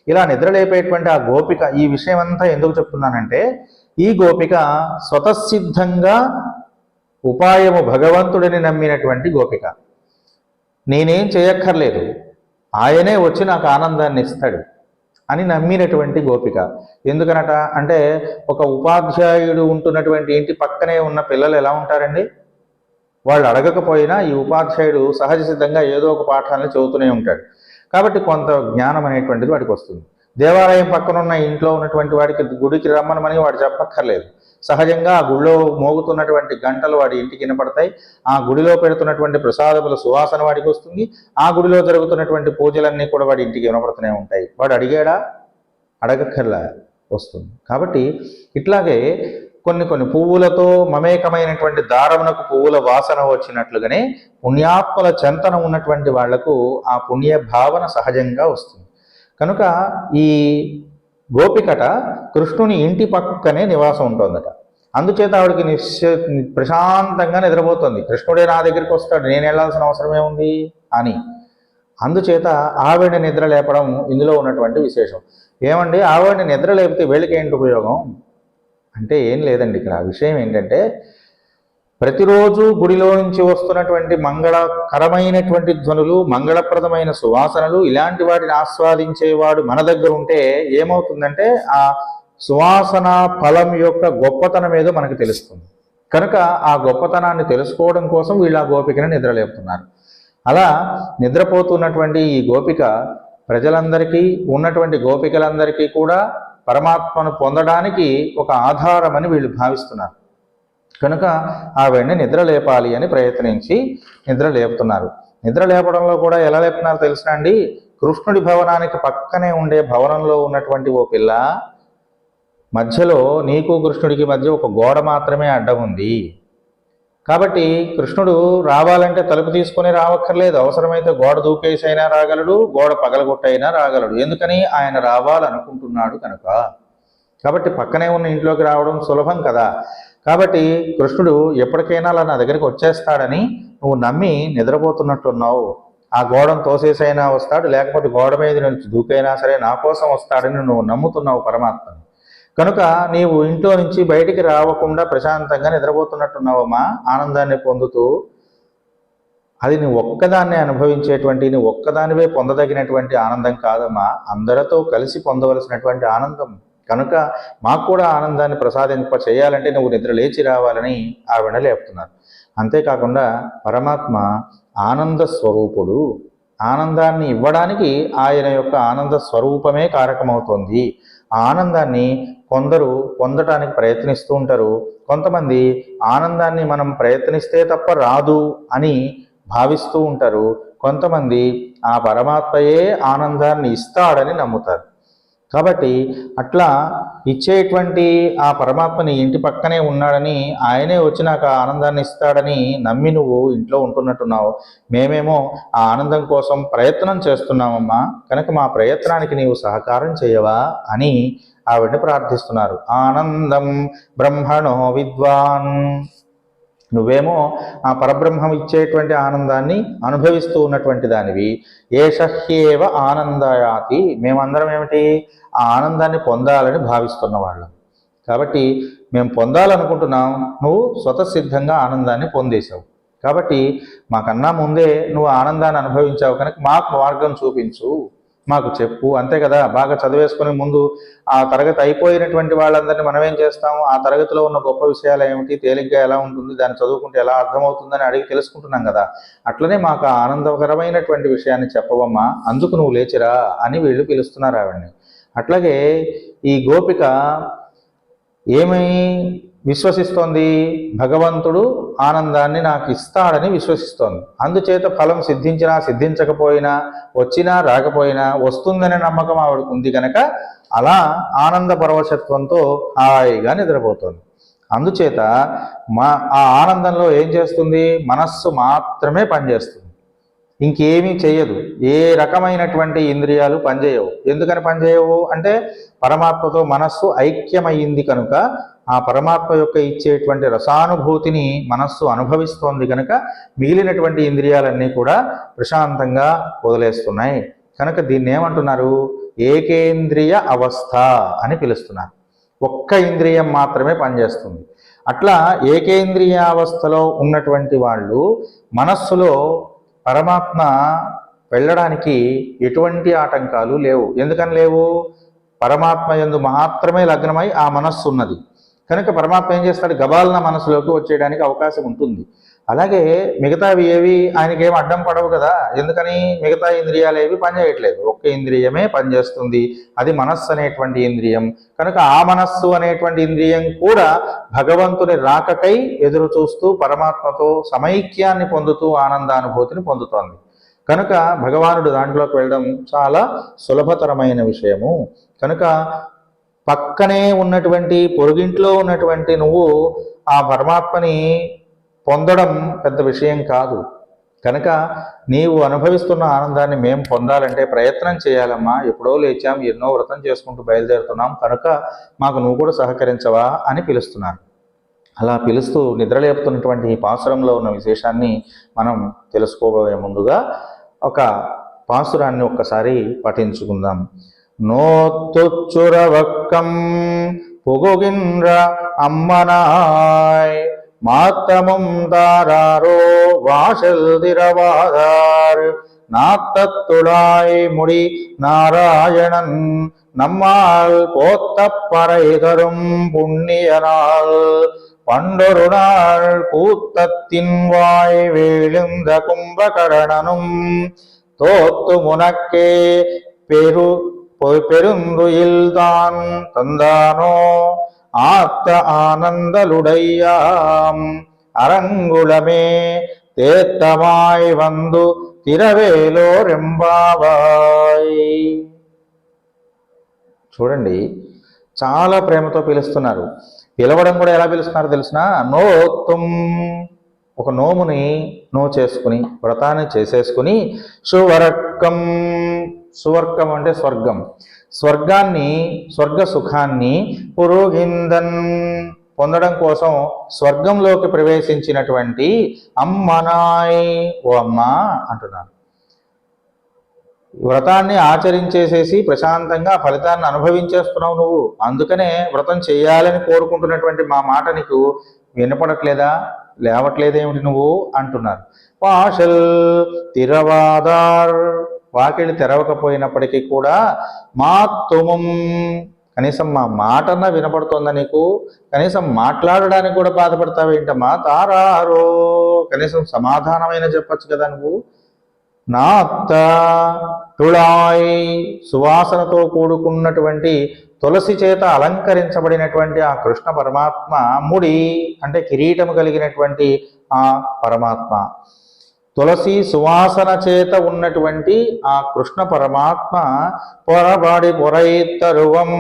ఇలా నిద్రలేపేటువంటి ఆ గోపిక, ఈ విషయం అంతా ఎందుకు చెప్తున్నానంటే, ఈ గోపిక స్వతసిద్ధంగా ఉపాయము భగవంతుడిని నమ్మినటువంటి గోపిక. నేనేం చేయక్కర్లేదు, ఆయనే వచ్చి నాకు ఆనందాన్ని ఇస్తాడు అని నమ్మినటువంటి గోపిక. ఎందుకనట అంటే, ఒక ఉపాధ్యాయుడు ఉంటున్నటువంటి ఇంటి పక్కనే ఉన్న పిల్లలు ఎలా ఉంటారండి? వాళ్ళు అడగకపోయినా ఈ ఉపాధ్యాయుడు సహజ సిద్ధంగా ఏదో ఒక పాఠాలను చెబుతూనే ఉంటాడు. కాబట్టి కొంత జ్ఞానం అనేటువంటిది వాడికి వస్తుంది. దేవాలయం పక్కన ఉన్న ఇంట్లో ఉన్నటువంటి వాడికి గుడికి రమ్మనమని వాడు చెప్పక్కర్లేదు. సహజంగా ఆ గుడిలో మోగుతున్నటువంటి గంటలు వాడి ఇంటికి వినపడతాయి. ఆ గుడిలో పెడుతున్నటువంటి ప్రసాదముల సువాసన వాడికి వస్తుంది. ఆ గుడిలో జరుగుతున్నటువంటి పూజలన్నీ కూడా వాడి ఇంటికి వినపడుతూనే ఉంటాయి. వాడు అడిగాడా? అడగక్కర్లా, వస్తుంది. కాబట్టి ఇట్లాగే కొన్ని పువ్వులతో మమేకమైనటువంటి దారమునకు పువ్వుల వాసన వచ్చినట్లుగానే పుణ్యాత్మల చెంతన ఉన్నటువంటి వాళ్లకు ఆ పుణ్య భావన సహజంగా వస్తుంది. కనుక ఈ గోపికట కృష్ణుని ఇంటి పక్కనే నివాసం ఉంటుందట. అందుచేత ఆవిడికి ప్రశాంతంగా నిద్రపోతుంది. కృష్ణుడే నా దగ్గరికి వస్తాడు, నేను వెళ్ళాల్సిన అవసరం ఏముంది అని. అందుచేత ఆవిడ నిద్ర లేపడం ఇందులో ఉన్నటువంటి విశేషం. ఏమండి, ఆవిడని నిద్ర లేపితే వీళ్ళకి ఏంటి ఉపయోగం అంటే ఏం లేదండి. ఇక్కడ విషయం ఏంటంటే, ప్రతిరోజు గుడిలో నుంచి వస్తున్నటువంటి మంగళకరమైనటువంటి ధ్వనులు, మంగళప్రదమైన సువాసనలు, ఇలాంటి వాటిని ఆస్వాదించేవాడు మన దగ్గర ఉంటే ఏమవుతుందంటే, ఆ సువాసన ఫలం యొక్క గొప్పతనం ఏదో మనకు తెలుస్తుంది. కనుక ఆ గొప్పతనాన్ని తెలుసుకోవడం కోసం వీళ్ళు ఆ గోపికను నిద్రలేపుతున్నారు. అలా నిద్రపోతున్నటువంటి ఈ గోపిక ప్రజలందరికీ, ఉన్నటువంటి గోపికలందరికీ కూడా పరమాత్మను పొందడానికి ఒక ఆధారమని వీళ్ళు భావిస్తున్నారు. కనుక ఆవిడ్ని నిద్ర లేపాలి అని ప్రయత్నించి నిద్ర లేపుతున్నారు. నిద్ర లేపడంలో కూడా ఎలా లేపుతున్నారో తెలుసా అండి? కృష్ణుడి భవనానికి పక్కనే ఉండే భవనంలో ఉన్నటువంటి ఓ పిల్ల, మధ్యలో నీకు కృష్ణుడికి మధ్య ఒక గోడ మాత్రమే అడ్డం ఉంది. కాబట్టి కృష్ణుడు రావాలంటే తలుపు తీసుకుని రావక్కర్లేదు. అవసరమైతే గోడ దూకేసైనా రాగలడు, గోడ పగలగొట్టైనా రాగలడు. ఎందుకని? ఆయన రావాలనుకుంటున్నాడు కనుక. కాబట్టి పక్కనే ఉన్న ఇంట్లోకి రావడం సులభం కదా. కాబట్టి కృష్ణుడు ఎప్పటికైనా అలా నా దగ్గరికి వచ్చేస్తాడని నువ్వు నమ్మి నిద్రపోతున్నట్టున్నావు. ఆ గోడను తోసేసైనా వస్తాడు, లేకపోతే గోడ మీద నుంచి దూకైనా సరే నా కోసం వస్తాడని నువ్వు నమ్ముతున్నావు పరమాత్మని. కనుక నీవు ఇంట్లో నుంచి బయటికి రావకుండా ప్రశాంతంగా నిద్రపోతున్నట్టున్నావమ్మా, ఆనందాన్ని పొందుతూ. అది నీ ఒక్కదాన్నే అనుభవించేటువంటి, నీ ఒక్కదానివే పొందదగినటువంటి ఆనందం కాదమ్మా, అందరితో కలిసి పొందవలసినటువంటి ఆనందం. కనుక మాకు కూడా ఆనందాన్ని ప్రసాదింప చేయాలంటే నువ్వు నిద్ర లేచి రావాలని ఆవిడ లేపుతున్నారు. అంతేకాకుండా పరమాత్మ ఆనంద స్వరూపుడు. ఆనందాన్ని ఇవ్వడానికి ఆయన యొక్క ఆనంద స్వరూపమే కారకమవుతోంది. ఆ ఆనందాన్ని కొందరు పొందటానికి ప్రయత్నిస్తూ ఉంటారు. కొంతమంది ఆనందాన్ని మనం ప్రయత్నిస్తే తప్ప రాదు అని భావిస్తూ ఉంటారు. కొంతమంది ఆ పరమాత్మయే ఆనందాన్ని ఇస్తాడని నమ్ముతారు. కాబట్టి అట్లా ఇచ్చేటువంటి ఆ పరమాత్మని ఇంటి పక్కనే ఉన్నాడని, ఆయనే వచ్చి నాకు ఆ ఆనందాన్ని ఇస్తాడని నమ్మి నువ్వు ఇంట్లో ఉంటున్నట్టున్నావు. మేమేమో ఆ ఆనందం కోసం ప్రయత్నం చేస్తున్నామమ్మా, కనుక మా ప్రయత్నానికి నీవు సహకారం చేయవా అని ఆవిడ్ని ప్రార్థిస్తున్నారు. ఆనందం బ్రహ్మణో విద్వాన్. నువ్వేమో ఆ పరబ్రహ్మం ఇచ్చేటువంటి ఆనందాన్ని అనుభవిస్తూ ఉన్నటువంటి దానివి. ఏషహ్యేవ ఆనందయాతి. మేమందరం ఏమిటి? ఆ ఆనందాన్ని పొందాలని భావిస్తున్న వాళ్ళం. కాబట్టి మేము పొందాలనుకుంటున్నాం, నువ్వు స్వతసిద్ధంగా ఆనందాన్ని పొందేశావు. కాబట్టి మాకన్నా ముందే నువ్వు ఆనందాన్ని అనుభవించావు కనుక మాకు మార్గం చూపించు, మాకు చెప్పు. అంతే కదా. బాగా చదివేసుకునే ముందు ఆ తరగతి అయిపోయినటువంటి వాళ్ళందరినీ మనం ఏం చేస్తాం? ఆ తరగతిలో ఉన్న గొప్ప విషయాలు ఏమిటి, తేలిగ్గా ఎలా ఉంటుంది, దాన్ని చదువుకుంటే ఎలా అర్థమవుతుందని అడిగి తెలుసుకుంటున్నాం కదా. అట్లనే మాకు ఆనందకరమైనటువంటి విషయాన్ని చెప్పవమ్మా, అందుకు నువ్వు లేచిరా అని వీళ్ళు పిలుస్తున్నారు ఆవిడ్ని. అట్లాగే ఈ గోపిక ఏమై విశ్వసిస్తోంది? భగవంతుడు ఆనందాన్ని నాకు ఇస్తాడని విశ్వసిస్తోంది. అందుచేత ఫలం సిద్ధించినా సిద్ధించకపోయినా, వచ్చినా రాకపోయినా వస్తుందనే నమ్మకం ఆవిడకు ఉంది కనుక అలా ఆనంద పరవశత్వంతో హాయిగా నిద్రపోతుంది. అందుచేత ఆ ఆనందంలో ఏం చేస్తుంది? మనస్సు మాత్రమే పనిచేస్తుంది, ఇంకేమీ చేయదు. ఏ రకమైనటువంటి ఇంద్రియాలు పనిచేయవు. ఎందుకని పనిచేయవు అంటే, పరమాత్మతో మనస్సు ఐక్యమయ్యింది కనుక, ఆ పరమాత్మ యొక్క ఇచ్చేటువంటి రసానుభూతిని మనస్సు అనుభవిస్తోంది కనుక మిగిలినటువంటి ఇంద్రియాలన్నీ కూడా ప్రశాంతంగా వదిలేస్తున్నాయి. కనుక దీన్ని ఏమంటున్నారు? ఏకేంద్రియ అవస్థ అని పిలుస్తున్నారు. ఒక్క ఇంద్రియం మాత్రమే పనిచేస్తుంది. అట్లా ఏకేంద్రియ అవస్థలో ఉన్నటువంటి వాళ్ళు మనస్సులో పరమాత్మ వెళ్ళడానికి ఎటువంటి ఆటంకాలు లేవు. ఎందుకని లేవు? పరమాత్మ యందు మాత్రమే లగ్నమై ఆ మనస్సు ఉన్నది కనుక పరమాత్మ ఏం చేస్తాడు? గబాలన మనసులోకి వచ్చేయడానికి అవకాశం ఉంటుంది. అలాగే మిగతావి ఏవి ఆయనకి ఏమి అడ్డం పడవు కదా. ఎందుకని? మిగతా ఇంద్రియాలు ఏవి పనిచేయట్లేదు, ఒక్క ఇంద్రియమే పనిచేస్తుంది, అది మనస్సు అనేటువంటి ఇంద్రియం. కనుక ఆ మనస్సు అనేటువంటి ఇంద్రియం కూడా భగవంతుని రాకకై ఎదురు చూస్తూ పరమాత్మతో సమైక్యాన్ని పొందుతూ ఆనందానుభూతిని పొందుతోంది. కనుక భగవానుడు దాంట్లోకి వెళ్ళడం చాలా సులభతరమైన విషయము. కనుక పక్కనే ఉన్నటువంటి పొరుగింట్లో ఉన్నటువంటి నువ్వు ఆ పరమాత్మని పొందడం పెద్ద విషయం కాదు. కనుక నీవు అనుభవిస్తున్న ఆనందాన్ని మేము పొందాలంటే ప్రయత్నం చేయాలమ్మా. ఎప్పుడో లేచాం, ఎన్నో వ్రతం చేసుకుంటూ బయలుదేరుతున్నాం, కనుక మాకు నువ్వు కూడా సహకరించవా అని పిలుస్తున్నారు. అలా పిలుస్తూ నిద్రలేపుతున్నటువంటి ఈ పాసురంలో ఉన్న విశేషాన్ని మనం తెలుసుకోబోయే ముందుగా ఒక పాసురాన్ని ఒక్కసారి పఠించుకుందాం. நோத்துச்சுரவக்கம் புகுகின்ற அம்மனாய் மாத்தமும் தாராரோ வாசல் திரவாதார் நாத்தத்துழாய் முடி நாராயணன் நம்மால் போத்த பறை தரும் புண்ணியனால் பண்டொரு நாள் கூத்தத்தின் வாய் வேழுந்த கும்பகரணனும் தோத்து முனக்கே பெருந்துயில்தான் தந்தானோ ஆத்த ஆனந்தலுடையாம் அரங்குளமே தேத்தமாய் வந்து తిరవేలోరెంబావాయ్. చూడండి, చాలా ప్రేమతో పిలుస్తున్నారు. పిలవడం కూడా ఎలా పిలుస్తున్నారు తెలిసిన? నోత్తుం, ఒక నోముని చేసుకుని వ్రతాన్ని చేసేసుకుని, సువర్గం, సువర్గం అంటే స్వర్గం, స్వర్గాన్ని స్వర్గ సుఖాన్ని పురోగిందన్ పొందడం కోసం స్వర్గంలోకి ప్రవేశించినటువంటి అమ్మనాయ్, ఓ అమ్మ అంటున్నాను. వ్రతాన్ని ఆచరించేసేసి ప్రశాంతంగా ఫలితాన్ని అనుభవించేస్తున్నావు నువ్వు. అందుకనే వ్రతం చేయాలని కోరుకుంటున్నటువంటి మా మాట నీకు వినపడట్లేదా? లేవట్లేదేమిటి నువ్వు అంటున్నారు. పాషల్ తిరవాదార్, వాకిలి తెరవకపోయినప్పటికీ కూడా మాతుమం, కనీసం మా మాటన్నా వినపడుతోందా నీకు? కనీసం మాట్లాడడానికి కూడా బాధపడతావేంటమ్మా? తారారో, కనీసం సమాధానమైన చెప్పచ్చు కదా నువ్వు. నాత్త తుళాయ్, సువాసనతో కూడుకున్నటువంటి తులసి చేత అలంకరించబడినటువంటి ఆ కృష్ణ పరమాత్మ, ముడి అంటే కిరీటము కలిగినటువంటి ఆ పరమాత్మ, తులసి సువాసన చేత ఉన్నటువంటి ఆ కృష్ణ పరమాత్మ పొరబాడి పొరైతరువం,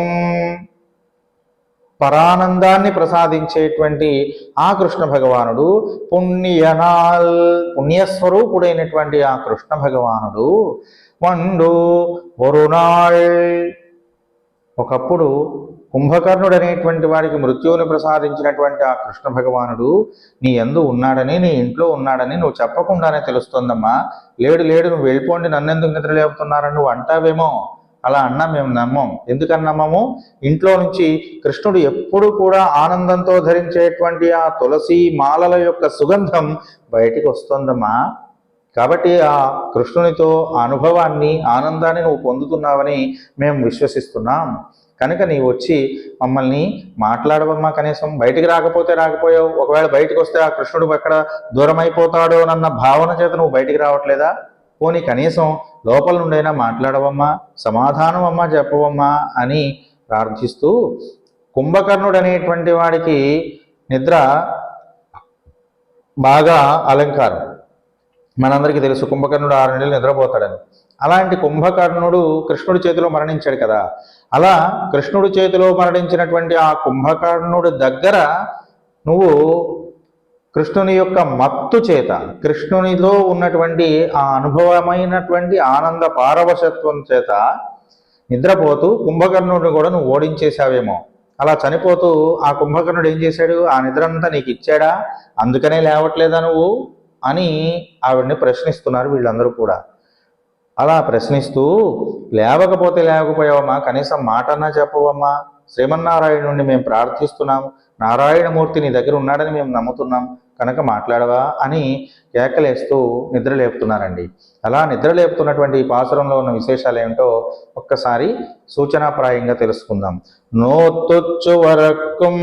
పరానందాన్ని ప్రసాదించేటువంటి ఆ కృష్ణ భగవానుడు, పుణ్యనాల్, పుణ్యస్వరూపుడైనటువంటి ఆ కృష్ణ భగవానుడు, వండు ఒరునాళ్, ఒకప్పుడు కుంభకర్ణుడు అనేటువంటి వాడికి మృత్యువుని ప్రసాదించినటువంటి ఆ కృష్ణ భగవానుడు నీ యందు ఉన్నాడని, నీ ఇంట్లో ఉన్నాడని నువ్వు చెప్పకుండానే తెలుస్తోందమ్మా. లేడు లేడు, నువ్వు వెళ్ళిపోండి, నన్నెందుకు నిద్ర లేపుతున్నారని నువ్వు అంటావేమో. అలా అన్నా మేము నమ్మం. ఎందుకని నమ్మము? ఇంట్లో నుంచి కృష్ణుడు ఎప్పుడు కూడా ఆనందంతో ధరించేటువంటి ఆ తులసి మాలల యొక్క సుగంధం బయటికి వస్తోందమ్మా. కాబట్టి ఆ కృష్ణునితో ఆ అనుభవాన్ని, ఆనందాన్ని నువ్వు పొందుతున్నావని మేము విశ్వసిస్తున్నాం. కనుక నీవు వచ్చి మమ్మల్ని మాట్లాడవమ్మా. కనీసం బయటికి రాకపోతే రాకపోయావు, ఒకవేళ బయటకు వస్తే ఆ కృష్ణుడు ఎక్కడ దూరం అయిపోతాడో అన్న భావన చేత నువ్వు బయటికి రావట్లేదా? పోనీ కనీసం లోపల నుండైనా మాట్లాడవమ్మా, సమాధానం అమ్మా చెప్పవమ్మా అని ప్రార్థిస్తూ, కుంభకర్ణుడు అనేటువంటి వాడికి నిద్ర బాగా అలంకారం. మనందరికీ తెలుసు కుంభకర్ణుడు 6 నెలలు నిద్రపోతాడని. అలాంటి కుంభకర్ణుడు కృష్ణుడి చేతిలో మరణించాడు కదా. అలా కృష్ణుడి చేతిలో మరణించినటువంటి ఆ కుంభకర్ణుడి దగ్గర నువ్వు కృష్ణుని యొక్క మత్తు చేత, కృష్ణునిలో ఉన్నటువంటి ఆ అనుభవమైనటువంటి ఆనంద పారవశత్వం చేత నిద్రపోతూ కుంభకర్ణుడిని కూడా నువ్వు ఓడించేశావేమో. అలా చనిపోతూ ఆ కుంభకర్ణుడు ఏం చేశాడు? ఆ నిద్ర అంతా నీకు ఇచ్చాడా? అందుకనే లేవట్లేదా నువ్వు అని ఆవిడ్ని ప్రశ్నిస్తున్నారు వీళ్ళందరూ కూడా. అలా ప్రశ్నిస్తూ, లేవకపోతే లేవకపోయావమ్మా, కనీసం మాటన్నా చెప్పవమ్మా, శ్రీమన్నారాయణుడిని మేము ప్రార్థిస్తున్నాం, నారాయణమూర్తి నీ దగ్గర ఉన్నాడని మేము నమ్ముతున్నాం కనుక మాట్లాడవా అని కేకలేస్తూ నిద్ర లేపుతున్నారండి. అలా నిద్ర లేపుతున్నటువంటి ఈ పాసురంలో ఉన్న విశేషాలు ఏమిటో ఒక్కసారి సూచనాప్రాయంగా తెలుసుకుందాం. నోత్తొచ్చు వరక్కుం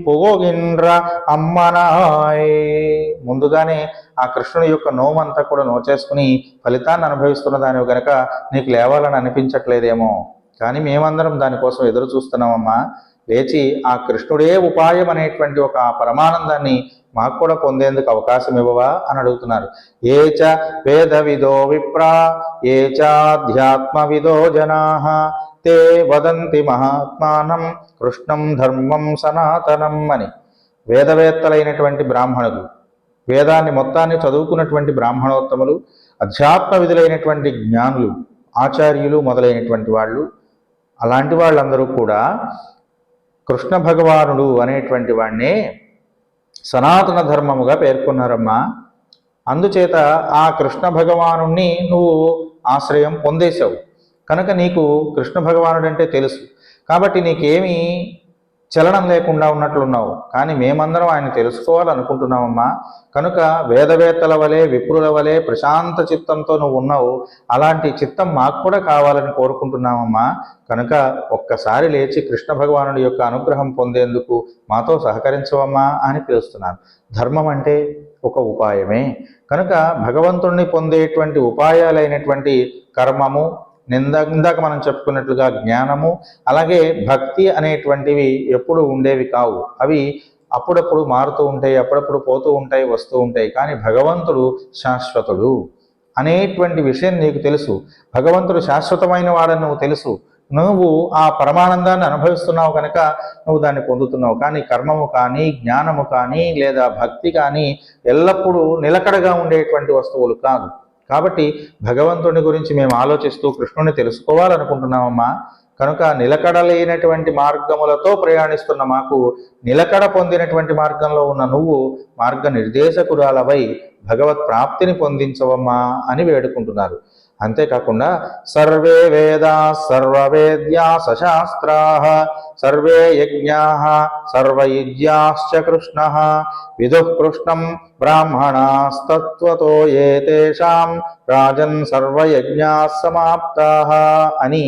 పోగిన్ర అమ్మనాయ్. ముందుగానే ఆ కృష్ణుని యొక్క నోమంతా కూడా నోచేసుకుని ఫలితాన్ని అనుభవిస్తున్న దానివి గనక నీకు లేవాలని అనిపించట్లేదేమో, కానీ మేమందరం దానికోసం ఎదురు చూస్తున్నామమ్మా. లేచి ఆ కృష్ణుడే ఉపాయం అనేటువంటి ఒక పరమానందాన్ని మాకు కూడా పొందేందుకు అవకాశం ఇవ్వవా అని అడుగుతున్నారు. ఏచ వేద విదో విప్రా ఏచాధ్యాత్మ విదో జనాః తే వదంతి మహాత్మానం కృష్ణం ధర్మం సనాతనం అని. వేదవేత్తలైనటువంటి బ్రాహ్మణులు, వేదాన్ని మొత్తాన్ని చదువుకున్నటువంటి బ్రాహ్మణోత్తములు, అధ్యాత్మ విధులైనటువంటి జ్ఞానులు, ఆచార్యులు మొదలైనటువంటి వాళ్ళు, అలాంటి వాళ్ళందరూ కూడా కృష్ణ భగవానుడు అనేటువంటి వాడినే సనాతన ధర్మముగా పేర్కొన్నారమ్మా. అందుచేత ఆ కృష్ణ భగవానుణ్ణి నువ్వు ఆశ్రయం పొందేశావు కనుక నీకు కృష్ణ భగవానుడు అంటే తెలుసు, కాబట్టి నీకేమీ చలనం లేకుండా ఉన్నట్లున్నావు. కానీ మేమందరం ఆయన తెలుసుకోవాలనుకుంటున్నామమ్మా. కనుక వేదవేత్తల వలె విప్రుల వలె ప్రశాంత చిత్తంతో నువ్వు ఉన్నావు, అలాంటి చిత్తం మాకు కూడా కావాలని కోరుకుంటున్నామమ్మా. కనుక ఒక్కసారి లేచి కృష్ణ భగవానుడి యొక్క అనుగ్రహం పొందేందుకు మాతో సహకరించవమ్మా అని పిలుస్తున్నారు. ధర్మం అంటే ఒక ఉపాయమే కనుక భగవంతుణ్ణి పొందేటువంటి ఉపాయాలైనటువంటి కర్మము, ఇందాక మనం చెప్పుకున్నట్లుగా జ్ఞానము, అలాగే భక్తి అనేటువంటివి ఎప్పుడు ఉండేవి కావు. అవి అప్పుడప్పుడు మారుతూ ఉంటాయి, అప్పుడప్పుడు పోతూ ఉంటాయి, వస్తూ ఉంటాయి. కానీ భగవంతుడు శాశ్వతుడు అనేటువంటి విషయం నీకు తెలుసు. భగవంతుడు శాశ్వతమైన వాడని నువ్వు తెలుసు. నువ్వు ఆ పరమానందాన్ని అనుభవిస్తున్నావు కనుక నువ్వు దాన్ని పొందుతున్నావు. కానీ కర్మము కానీ జ్ఞానము కానీ లేదా భక్తి కానీ ఎల్లప్పుడూ నిలకడగా ఉండేటువంటి వస్తువులు కాదు. కాబట్టి భగవంతుని గురించి మేము ఆలోచిస్తూ కృష్ణుని తెలుసుకోవాలనుకుంటున్నామమ్మా. కనుక నిలకడలేనటువంటి మార్గములతో ప్రయాణిస్తున్న మాకు నిలకడ పొందినటువంటి మార్గంలో ఉన్న నువ్వు మార్గ నిర్దేశకురాలవై భగవత్ ప్రాప్తిని పొందించవమ్మా అని వేడుకుంటున్నారు. అంతేకాకుండా సర్వే వేదా సర్వవేద్యా సశాస్త్రాః సర్వే యజ్ఞాః సర్వయుజ్యాశ్చ కృష్ణః విదుః కృష్ణం బ్రాహ్మణాస్తత్వతో ఏతేషాం రాజన్ సర్వయజ్ఞాః సమాప్తాః అని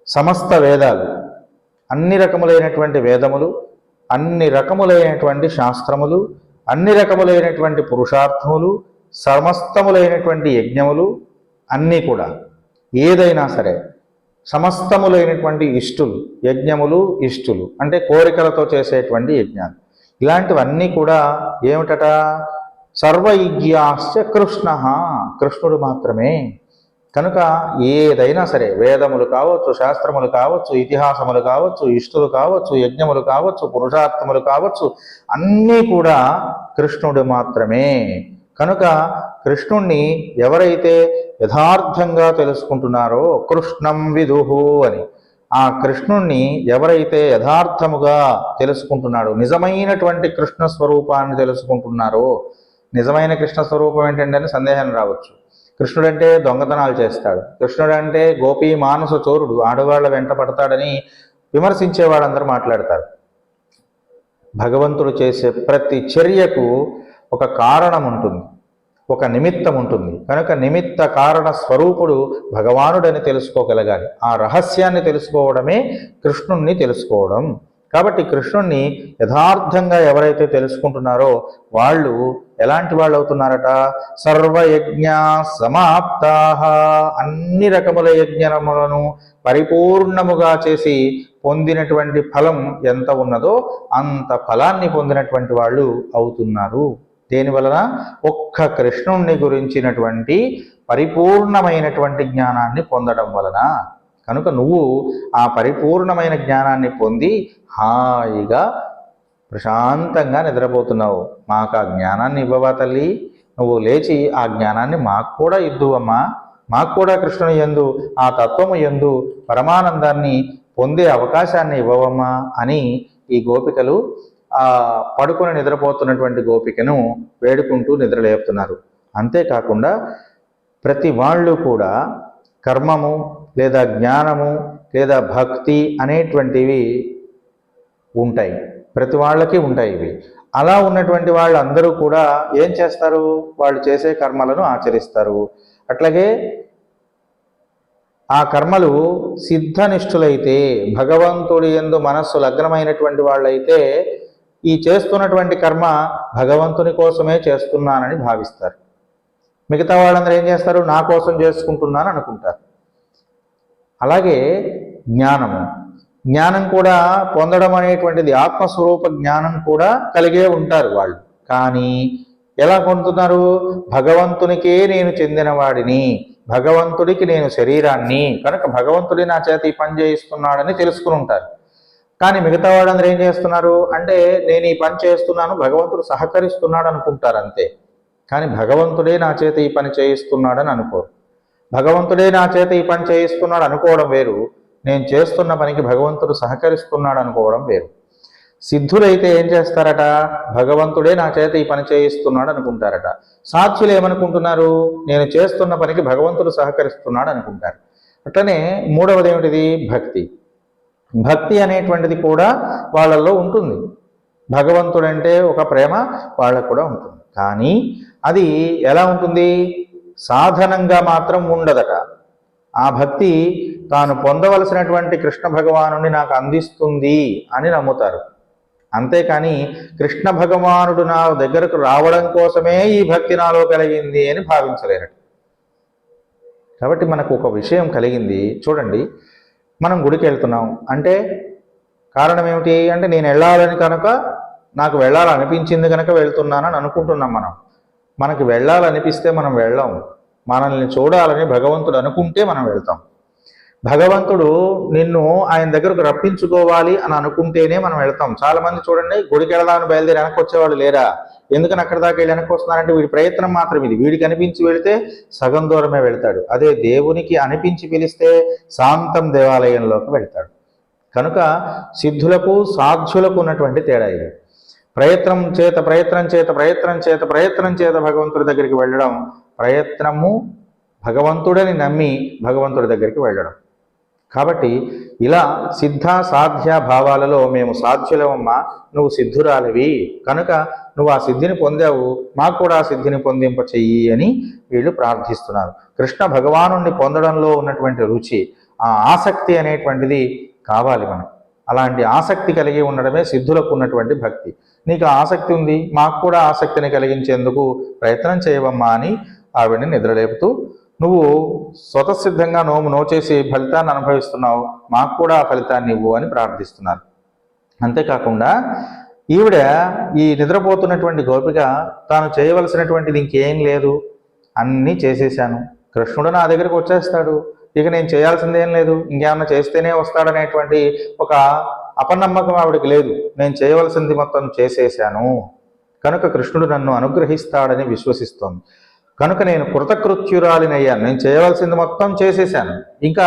సమస్త వేదాలు, అన్ని రకములైనటువంటి వేదములు, అన్ని రకములైనటువంటి శాస్త్రములు, అన్ని రకములైనటువంటి పురుషార్థములు, సమస్తములైనటువంటి యజ్ఞములు అన్నీ కూడా ఏదైనా సరే సమస్తములైనటువంటి ఇష్టులు, యజ్ఞములు ఇష్టులు అంటే కోరికలతో చేసేటువంటి యజ్ఞాలు, ఇలాంటివన్నీ కూడా ఏమిటట? సర్వయజ్ఞాశ్చ కృష్ణ, కృష్ణుడు మాత్రమే. కనుక ఏదైనా సరే వేదములు కావచ్చు, శాస్త్రములు కావచ్చు, ఇతిహాసములు కావచ్చు, ఇష్టులు కావచ్చు, యజ్ఞములు కావచ్చు, పురుషార్థములు కావచ్చు, అన్నీ కూడా కృష్ణుడు మాత్రమే. కనుక కృష్ణుణ్ణి ఎవరైతే యథార్థంగా తెలుసుకుంటున్నారో కృష్ణం విదుహు అని, ఆ కృష్ణుణ్ణి ఎవరైతే యథార్థముగా తెలుసుకుంటున్నాడో, నిజమైనటువంటి కృష్ణ స్వరూపాన్ని తెలుసుకుంటున్నారో, నిజమైన కృష్ణ స్వరూపం ఏంటంటే అని సందేహం రావచ్చు. కృష్ణుడంటే దొంగతనాలు చేస్తాడు, కృష్ణుడంటే గోపీ మానస చోరుడు, ఆడవాళ్ళ వెంట పడతాడని విమర్శించేవాళ్ళందరూ మాట్లాడతారు. భగవంతుడు చేసే ప్రతి చర్యకు ఒక కారణం ఉంటుంది, ఒక నిమిత్తం ఉంటుంది. కనుక నిమిత్త కారణ స్వరూపుడు భగవానుడని తెలుసుకోగలగాలి. ఆ రహస్యాన్ని తెలుసుకోవడమే కృష్ణుణ్ణి తెలుసుకోవడం. కాబట్టి కృష్ణుణ్ణి యథార్థంగా ఎవరైతే తెలుసుకుంటున్నారో వాళ్ళు ఎలాంటి వాళ్ళు అవుతున్నారట? సర్వయజ్ఞా సమాప్తాః, అన్ని రకముల యజ్ఞములను పరిపూర్ణముగా చేసి పొందినటువంటి ఫలం ఎంత ఉన్నదో అంత ఫలాన్ని పొందినటువంటి వాళ్ళు అవుతున్నారు. దేని వలన? ఒక్క కృష్ణుణ్ణి గురించినటువంటి పరిపూర్ణమైనటువంటి జ్ఞానాన్ని పొందడం వలన. కనుక నువ్వు ఆ పరిపూర్ణమైన జ్ఞానాన్ని పొంది హాయిగా ప్రశాంతంగా నిద్రపోతున్నావు. మాకు ఆ జ్ఞానాన్ని ఇవ్వవా తల్లి? నువ్వు లేచి ఆ జ్ఞానాన్ని మాకు కూడా ఇద్దువమ్మా. మాకు కూడా కృష్ణుని యందు, ఆ తత్వము యందు పరమానందాన్ని పొందే అవకాశాన్ని ఇవ్వవమ్మా అని ఈ గోపికలు ఆ పడుకొని నిద్రపోతున్నటువంటి గోపికను వేడుకుంటూ నిద్రలేపుతున్నారు. అంతేకాకుండా ప్రతి వాళ్ళు కూడా కర్మము లేదా జ్ఞానము లేదా భక్తి అనేటువంటివి ఉంటాయి, ప్రతి వాళ్ళకి ఉంటాయి ఇవి. అలా ఉన్నటువంటి వాళ్ళందరూ కూడా ఏం చేస్తారు? వాళ్ళు చేసే కర్మలను ఆచరిస్తారు. అట్లాగే ఆ కర్మలు సిద్ధనిష్ఠులైతే, భగవంతుడి యందు మనస్సు లగ్నమైనటువంటి వాళ్ళైతే ఈ చేస్తున్నటువంటి కర్మ భగవంతుని కోసమే చేస్తున్నానని భావిస్తారు. మిగతా వాళ్ళందరూ ఏం చేస్తారు? నా కోసం చేసుకుంటున్నాను అనుకుంటారు. అలాగే జ్ఞానము, జ్ఞానం కూడా పొందడం అనేటువంటిది, ఆత్మస్వరూప జ్ఞానం కూడా కలిగే ఉంటారు వాళ్ళు. కానీ ఎలా పొందుతున్నారు? భగవంతునికే నేను చెందినవాడిని, భగవంతుడికి నేను శరీరాన్ని, కనుక భగవంతుడి నా చేత ఈ పని చేయిస్తున్నాడని తెలుసుకుని ఉంటారు. కానీ మిగతా వాళ్ళందరూ ఏం చేస్తున్నారు అంటే, నేను ఈ పని చేస్తున్నాను, భగవంతుడు సహకరిస్తున్నాడు అనుకుంటారు అంతే. కానీ భగవంతుడే నా చేత ఈ పని చేయిస్తున్నాడని అనుకోరు. భగవంతుడే నా చేత ఈ పని చేయిస్తున్నాడు అనుకోవడం వేరు, నేను చేస్తున్న పనికి భగవంతుడు సహకరిస్తున్నాడు అనుకోవడం వేరు. సిద్ధులైతే ఏం చేస్తారట? భగవంతుడే నా చేత ఈ పని చేయిస్తున్నాడు అనుకుంటారట. సాధ్యులు ఏమనుకుంటున్నారు? నేను చేస్తున్న పనికి భగవంతుడు సహకరిస్తున్నాడు అనుకుంటారు. అట్లనే మూడవది ఏమిటిది? భక్తి. భక్తి అనేటువంటిది కూడా వాళ్ళల్లో ఉంటుంది. భగవంతుడంటే ఒక ప్రేమ వాళ్ళకు కూడా ఉంటుంది. కానీ అది ఎలా ఉంటుంది? సాధనంగా మాత్రం ఉండదట. ఆ భక్తి తాను పొందవలసినటువంటి కృష్ణ భగవానుని నాకు అందిస్తుంది అని నమ్ముతారు. అంతేకాని కృష్ణ భగవానుడు నా దగ్గరకు రావడం కోసమే ఈ భక్తి నాలో కలిగింది అని భావించలేరట. కాబట్టి మనకు ఒక విషయం కలిగింది. చూడండి, మనం గుడికి వెళ్తున్నాం అంటే కారణం ఏమిటి అంటే, నేను వెళ్ళాలని కనుక, నాకు వెళ్ళాలనిపించింది కనుక వెళ్తున్నానని అనుకుంటున్నాం. మనకి వెళ్ళాలనిపిస్తే మనం వెళ్ళాం. మనల్ని చూడాలని భగవంతుడు అనుకుంటే మనం వెళ్తాం. భగవంతుడు నిన్ను ఆయన దగ్గరకు రప్పించుకోవాలి అని అనుకుంటేనే మనం వెళ్తాం. చాలా మంది చూడండి, గుడికి వెళదామని బయలుదేరి వెనక్కి వచ్చేవాళ్ళు లేరా? ఎందుకని అక్కడ దాకా వెళ్ళి వెనక్కి వస్తున్నారంటే వీడి ప్రయత్నం మాత్రం ఇది. వీడికి అనిపించి వెళితే సగం దూరమే వెళ్తాడు. అదే దేవునికి అనిపించి పిలిస్తే శాంతం దేవాలయంలోకి వెళ్తాడు. కనుక సిద్ధులకు సాధ్యులకు ఉన్నటువంటి తేడా ఇది. ప్రయత్నం చేత భగవంతుడి దగ్గరికి వెళ్ళడం, ప్రయత్నము భగవంతుడని నమ్మి భగవంతుడి దగ్గరికి వెళ్ళడం. కాబట్టి ఇలా సిద్ధ సాధ్య భావాలలో మేము సాధ్యులమమ్మా, నువ్వు సిద్ధురాలివి కనుక నువ్వు ఆ సిద్ధిని పొందావు, మాకు కూడా ఆ సిద్ధిని పొందింప చెయ్యి అని వీళ్ళు ప్రార్థిస్తున్నారు. కృష్ణ భగవానుణ్ణి పొందడంలో ఉన్నటువంటి రుచి, ఆ ఆసక్తి అనేటువంటిది కావాలి మనం. అలాంటి ఆసక్తి కలిగి ఉండడమే సిద్ధులకు ఉన్నటువంటి భక్తి. నీకు ఆసక్తి ఉంది, మాకు కూడా ఆసక్తిని కలిగించేందుకు ప్రయత్నం చేయవమ్మా అని ఆవిడని నిద్రలేపుతూ, నువ్వు స్వతసిద్ధంగా నోచేసి ఫలితాన్ని అనుభవిస్తున్నావు, మాకు కూడా ఆ ఫలితాన్ని ఇవ్వు అని ప్రార్థిస్తున్నారు. అంతేకాకుండా ఈవిడ ఈ నిద్రపోతున్నటువంటి గోపిక తాను చేయవలసినటువంటిది ఇంకేం లేదు, అన్నీ చేసేశాను, కృష్ణుడు నా దగ్గరికి వచ్చేస్తాడు, ఇక నేను చేయాల్సిందేం లేదు, ఇంకేమన్నా చేస్తేనే వస్తాడనేటువంటి ఒక అపనమ్మకం ఆవిడకి లేదు. నేను చేయవలసింది మొత్తం చేసేశాను కనుక కృష్ణుడు నన్ను అనుగ్రహిస్తాడని విశ్వసిస్తోంది. కనుక నేను కృతకృత్యురాలినయ్యాను, నేను చేయవలసింది మొత్తం చేసేశాను, ఇంకా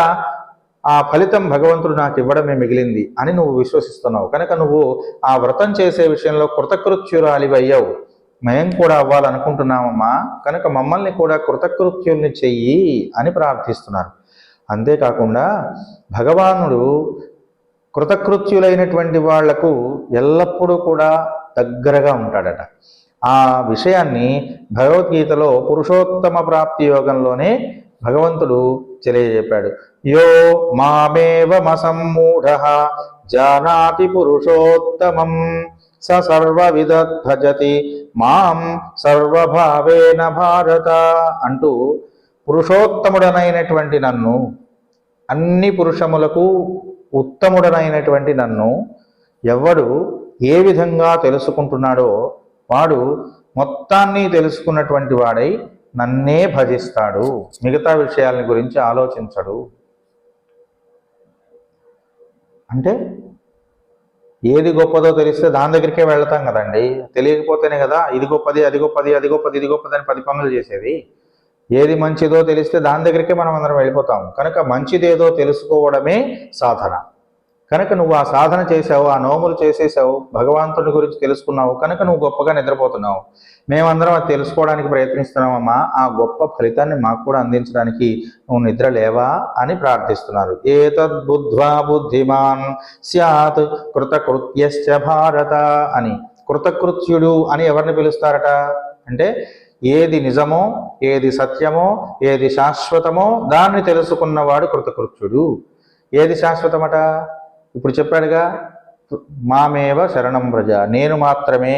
ఆ ఫలితం భగవంతుడు నాకు ఇవ్వడమే మిగిలింది అని నువ్వు విశ్వసిస్తున్నావు. కనుక నువ్వు ఆ వ్రతం చేసే విషయంలో కృతకృత్యురాలివి అయ్యావు. మేము కూడా అవ్వాలనుకుంటున్నామమ్మా, కనుక మమ్మల్ని కూడా కృతకృత్యుల్ని చెయ్యి అని ప్రార్థిస్తున్నారు. అంతేకాకుండా భగవానుడు కృతకృత్యులైనటువంటి వాళ్లకు ఎల్లప్పుడూ కూడా దగ్గరగా ఉంటాడట. ఆ విషయాన్ని భగవద్గీతలో పురుషోత్తమ ప్రాప్తి యోగంలోనే భగవంతుడు తెలియజెప్పాడు. యో మామేవమసమ్మూఢః జానాతి పురుషోత్తమం స సర్వవిద భజతి మాం సర్వభావేన భారత అంటూ, పురుషోత్తముడనైనటువంటి నన్ను, అన్ని పురుషములకు ఉత్తముడనైనటువంటి నన్ను ఎవడు ఏ విధంగా తెలుసుకుంటున్నాడో వాడు మొత్తాన్ని తెలుసుకున్నటువంటి వాడై నన్నే భజిస్తాడు, మిగతా విషయాలని గురించి ఆలోచించడు. అంటే ఏది గొప్పదో తెలిస్తే దాని దగ్గరికే వెళ్తాం కదండి. తెలియకపోతేనే కదా ఇది గొప్పది, అది గొప్పది, అది గొప్పది, ఇది గొప్పది అని 10 పనులు చేసేది. ఏది మంచిదో తెలిస్తే దాని దగ్గరికే మనం అందరం వెళ్ళిపోతాం. కనుక మంచిదేదో తెలుసుకోవడమే సాధన. కనుక నువ్వు ఆ సాధన చేసావు, ఆ నోములు చేసేసావు, భగవంతుడి గురించి తెలుసుకున్నావు కనుక నువ్వు గొప్పగా నిద్రపోతున్నావు. మేమందరం అది తెలుసుకోవడానికి ప్రయత్నిస్తున్నామమ్మా, ఆ గొప్ప ఫలితాన్ని మాకు కూడా అందించడానికి నువ్వు నిద్ర లేవా అని ప్రార్థిస్తున్నారు. ఏతద్బుద్ధ్వా బుద్ధిమాన్ స్యాత్ కృతకృత్యశ్చ భారత అని. కృతకృత్యుడు అని ఎవరిని పిలుస్తారట అంటే ఏది నిజమో, ఏది సత్యమో, ఏది శాశ్వతమో దాన్ని తెలుసుకున్నవాడు కృతకృత్యుడు. ఏది శాశ్వతమట? ఇప్పుడు చెప్పాడుగా, మామేవ శరణం వ్రజ, నేను మాత్రమే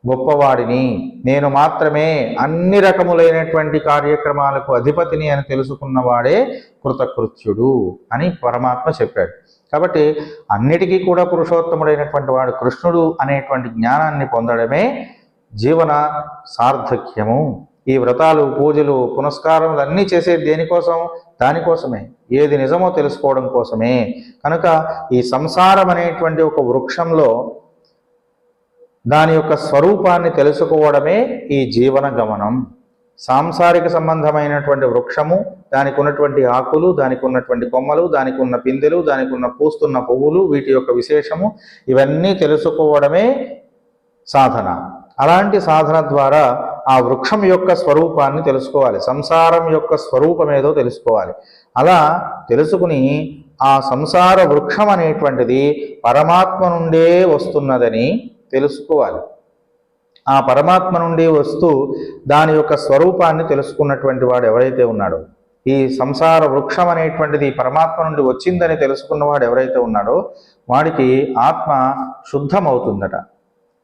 గొప్పవాడిని, నేను మాత్రమే అన్ని రకములైనటువంటి కార్యక్రమాలకు అధిపతిని అని తెలుసుకున్నవాడే కృతకృత్యుడు అని పరమాత్మ చెప్పాడు. కాబట్టి అన్నిటికీ కూడా పురుషోత్తముడైనటువంటి వాడు కృష్ణుడు అనేటువంటి జ్ఞానాన్ని పొందడమే జీవన సార్థక్యము. ఈ వ్రతాలు, పూజలు, పునస్కారములు అన్నీ చేసేది దేనికోసం? దానికోసమే, ఏది నిజమో తెలుసుకోవడం కోసమే. కనుక ఈ సంసారం అనేటువంటి ఒక వృక్షంలో దాని యొక్క స్వరూపాన్ని తెలుసుకోవడమే ఈ జీవన గమనం. సాంసారిక సంబంధమైనటువంటి వృక్షము, దానికి ఉన్నటువంటి ఆకులు, దానికి ఉన్నటువంటి కొమ్మలు, దానికి ఉన్న పిందెలు, దానికి ఉన్న పూస్తున్న పువ్వులు, వీటి యొక్క విశేషము ఇవన్నీ తెలుసుకోవడమే సాధన. అలాంటి సాధన ద్వారా ఆ వృక్షం యొక్క స్వరూపాన్ని తెలుసుకోవాలి, సంసారం యొక్క స్వరూపం ఏదో తెలుసుకోవాలి. అలా తెలుసుకుని ఆ సంసార వృక్షం అనేటువంటిది పరమాత్మ నుండే వస్తున్నదని తెలుసుకోవాలి. ఆ పరమాత్మ నుండి వస్తూ దాని యొక్క స్వరూపాన్ని తెలుసుకున్నటువంటి వాడు ఎవరైతే ఉన్నాడో, ఈ సంసార వృక్షం అనేటువంటిది పరమాత్మ నుండి వచ్చిందని తెలుసుకున్నవాడు ఎవరైతే ఉన్నాడో వాడికి ఆత్మ శుద్ధమవుతుందట,